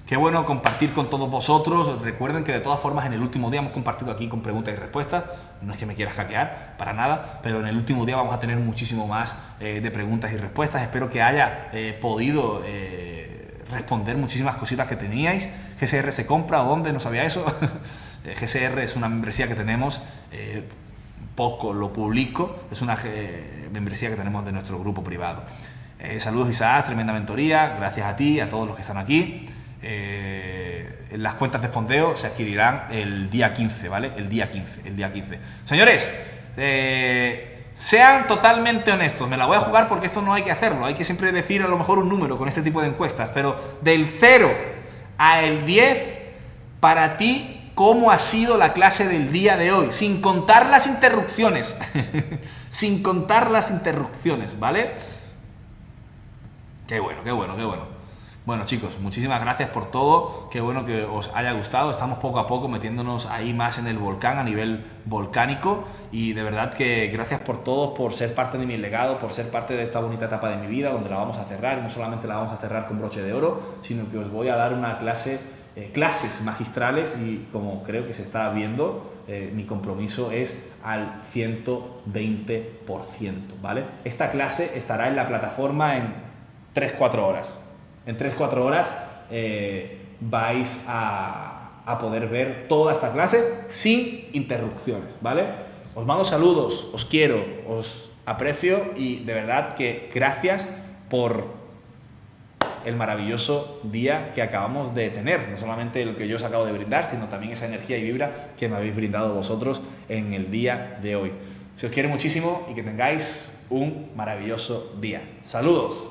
Qué bueno compartir con todos vosotros. Recuerden que de todas formas en el último día hemos compartido aquí con preguntas y respuestas. No es que me quieras hackear, para nada, pero en el último día vamos a tener muchísimo más de preguntas y respuestas. Espero que haya podido responder muchísimas cositas que teníais. ¿GSR se compra o dónde? No sabía eso. GSR es una membresía que tenemos, poco lo publico, es una membresía que tenemos de nuestro grupo privado. Saludos Isaac, tremenda mentoría, gracias a ti, a todos los que están aquí. Las cuentas de fondeo se adquirirán el día 15, ¿vale? El día 15. Señores, sean totalmente honestos. Me la voy a jugar porque esto no hay que hacerlo. Hay que siempre decir a lo mejor un número con este tipo de encuestas. Pero del 0 al 10, para ti, ¿cómo ha sido la clase del día de hoy? Sin contar las interrupciones. Sin contar las interrupciones, ¿vale? Qué bueno, qué bueno, qué bueno. Bueno chicos, muchísimas gracias por todo, qué bueno que os haya gustado, estamos poco a poco metiéndonos ahí más en el volcán, a nivel volcánico, y de verdad que gracias por todo, por ser parte de mi legado, por ser parte de esta bonita etapa de mi vida, donde la vamos a cerrar, y no solamente la vamos a cerrar con broche de oro, sino que os voy a dar una clases magistrales, y como creo que se está viendo, mi compromiso es al 120%, ¿vale? Esta clase estará en la plataforma en 3-4 horas. En 3-4 horas vais a poder ver toda esta clase sin interrupciones, ¿vale? Os mando saludos, os quiero, os aprecio y de verdad que gracias por el maravilloso día que acabamos de tener. No solamente lo que yo os acabo de brindar, sino también esa energía y vibra que me habéis brindado vosotros en el día de hoy. Se os quiere muchísimo y que tengáis un maravilloso día. ¡Saludos!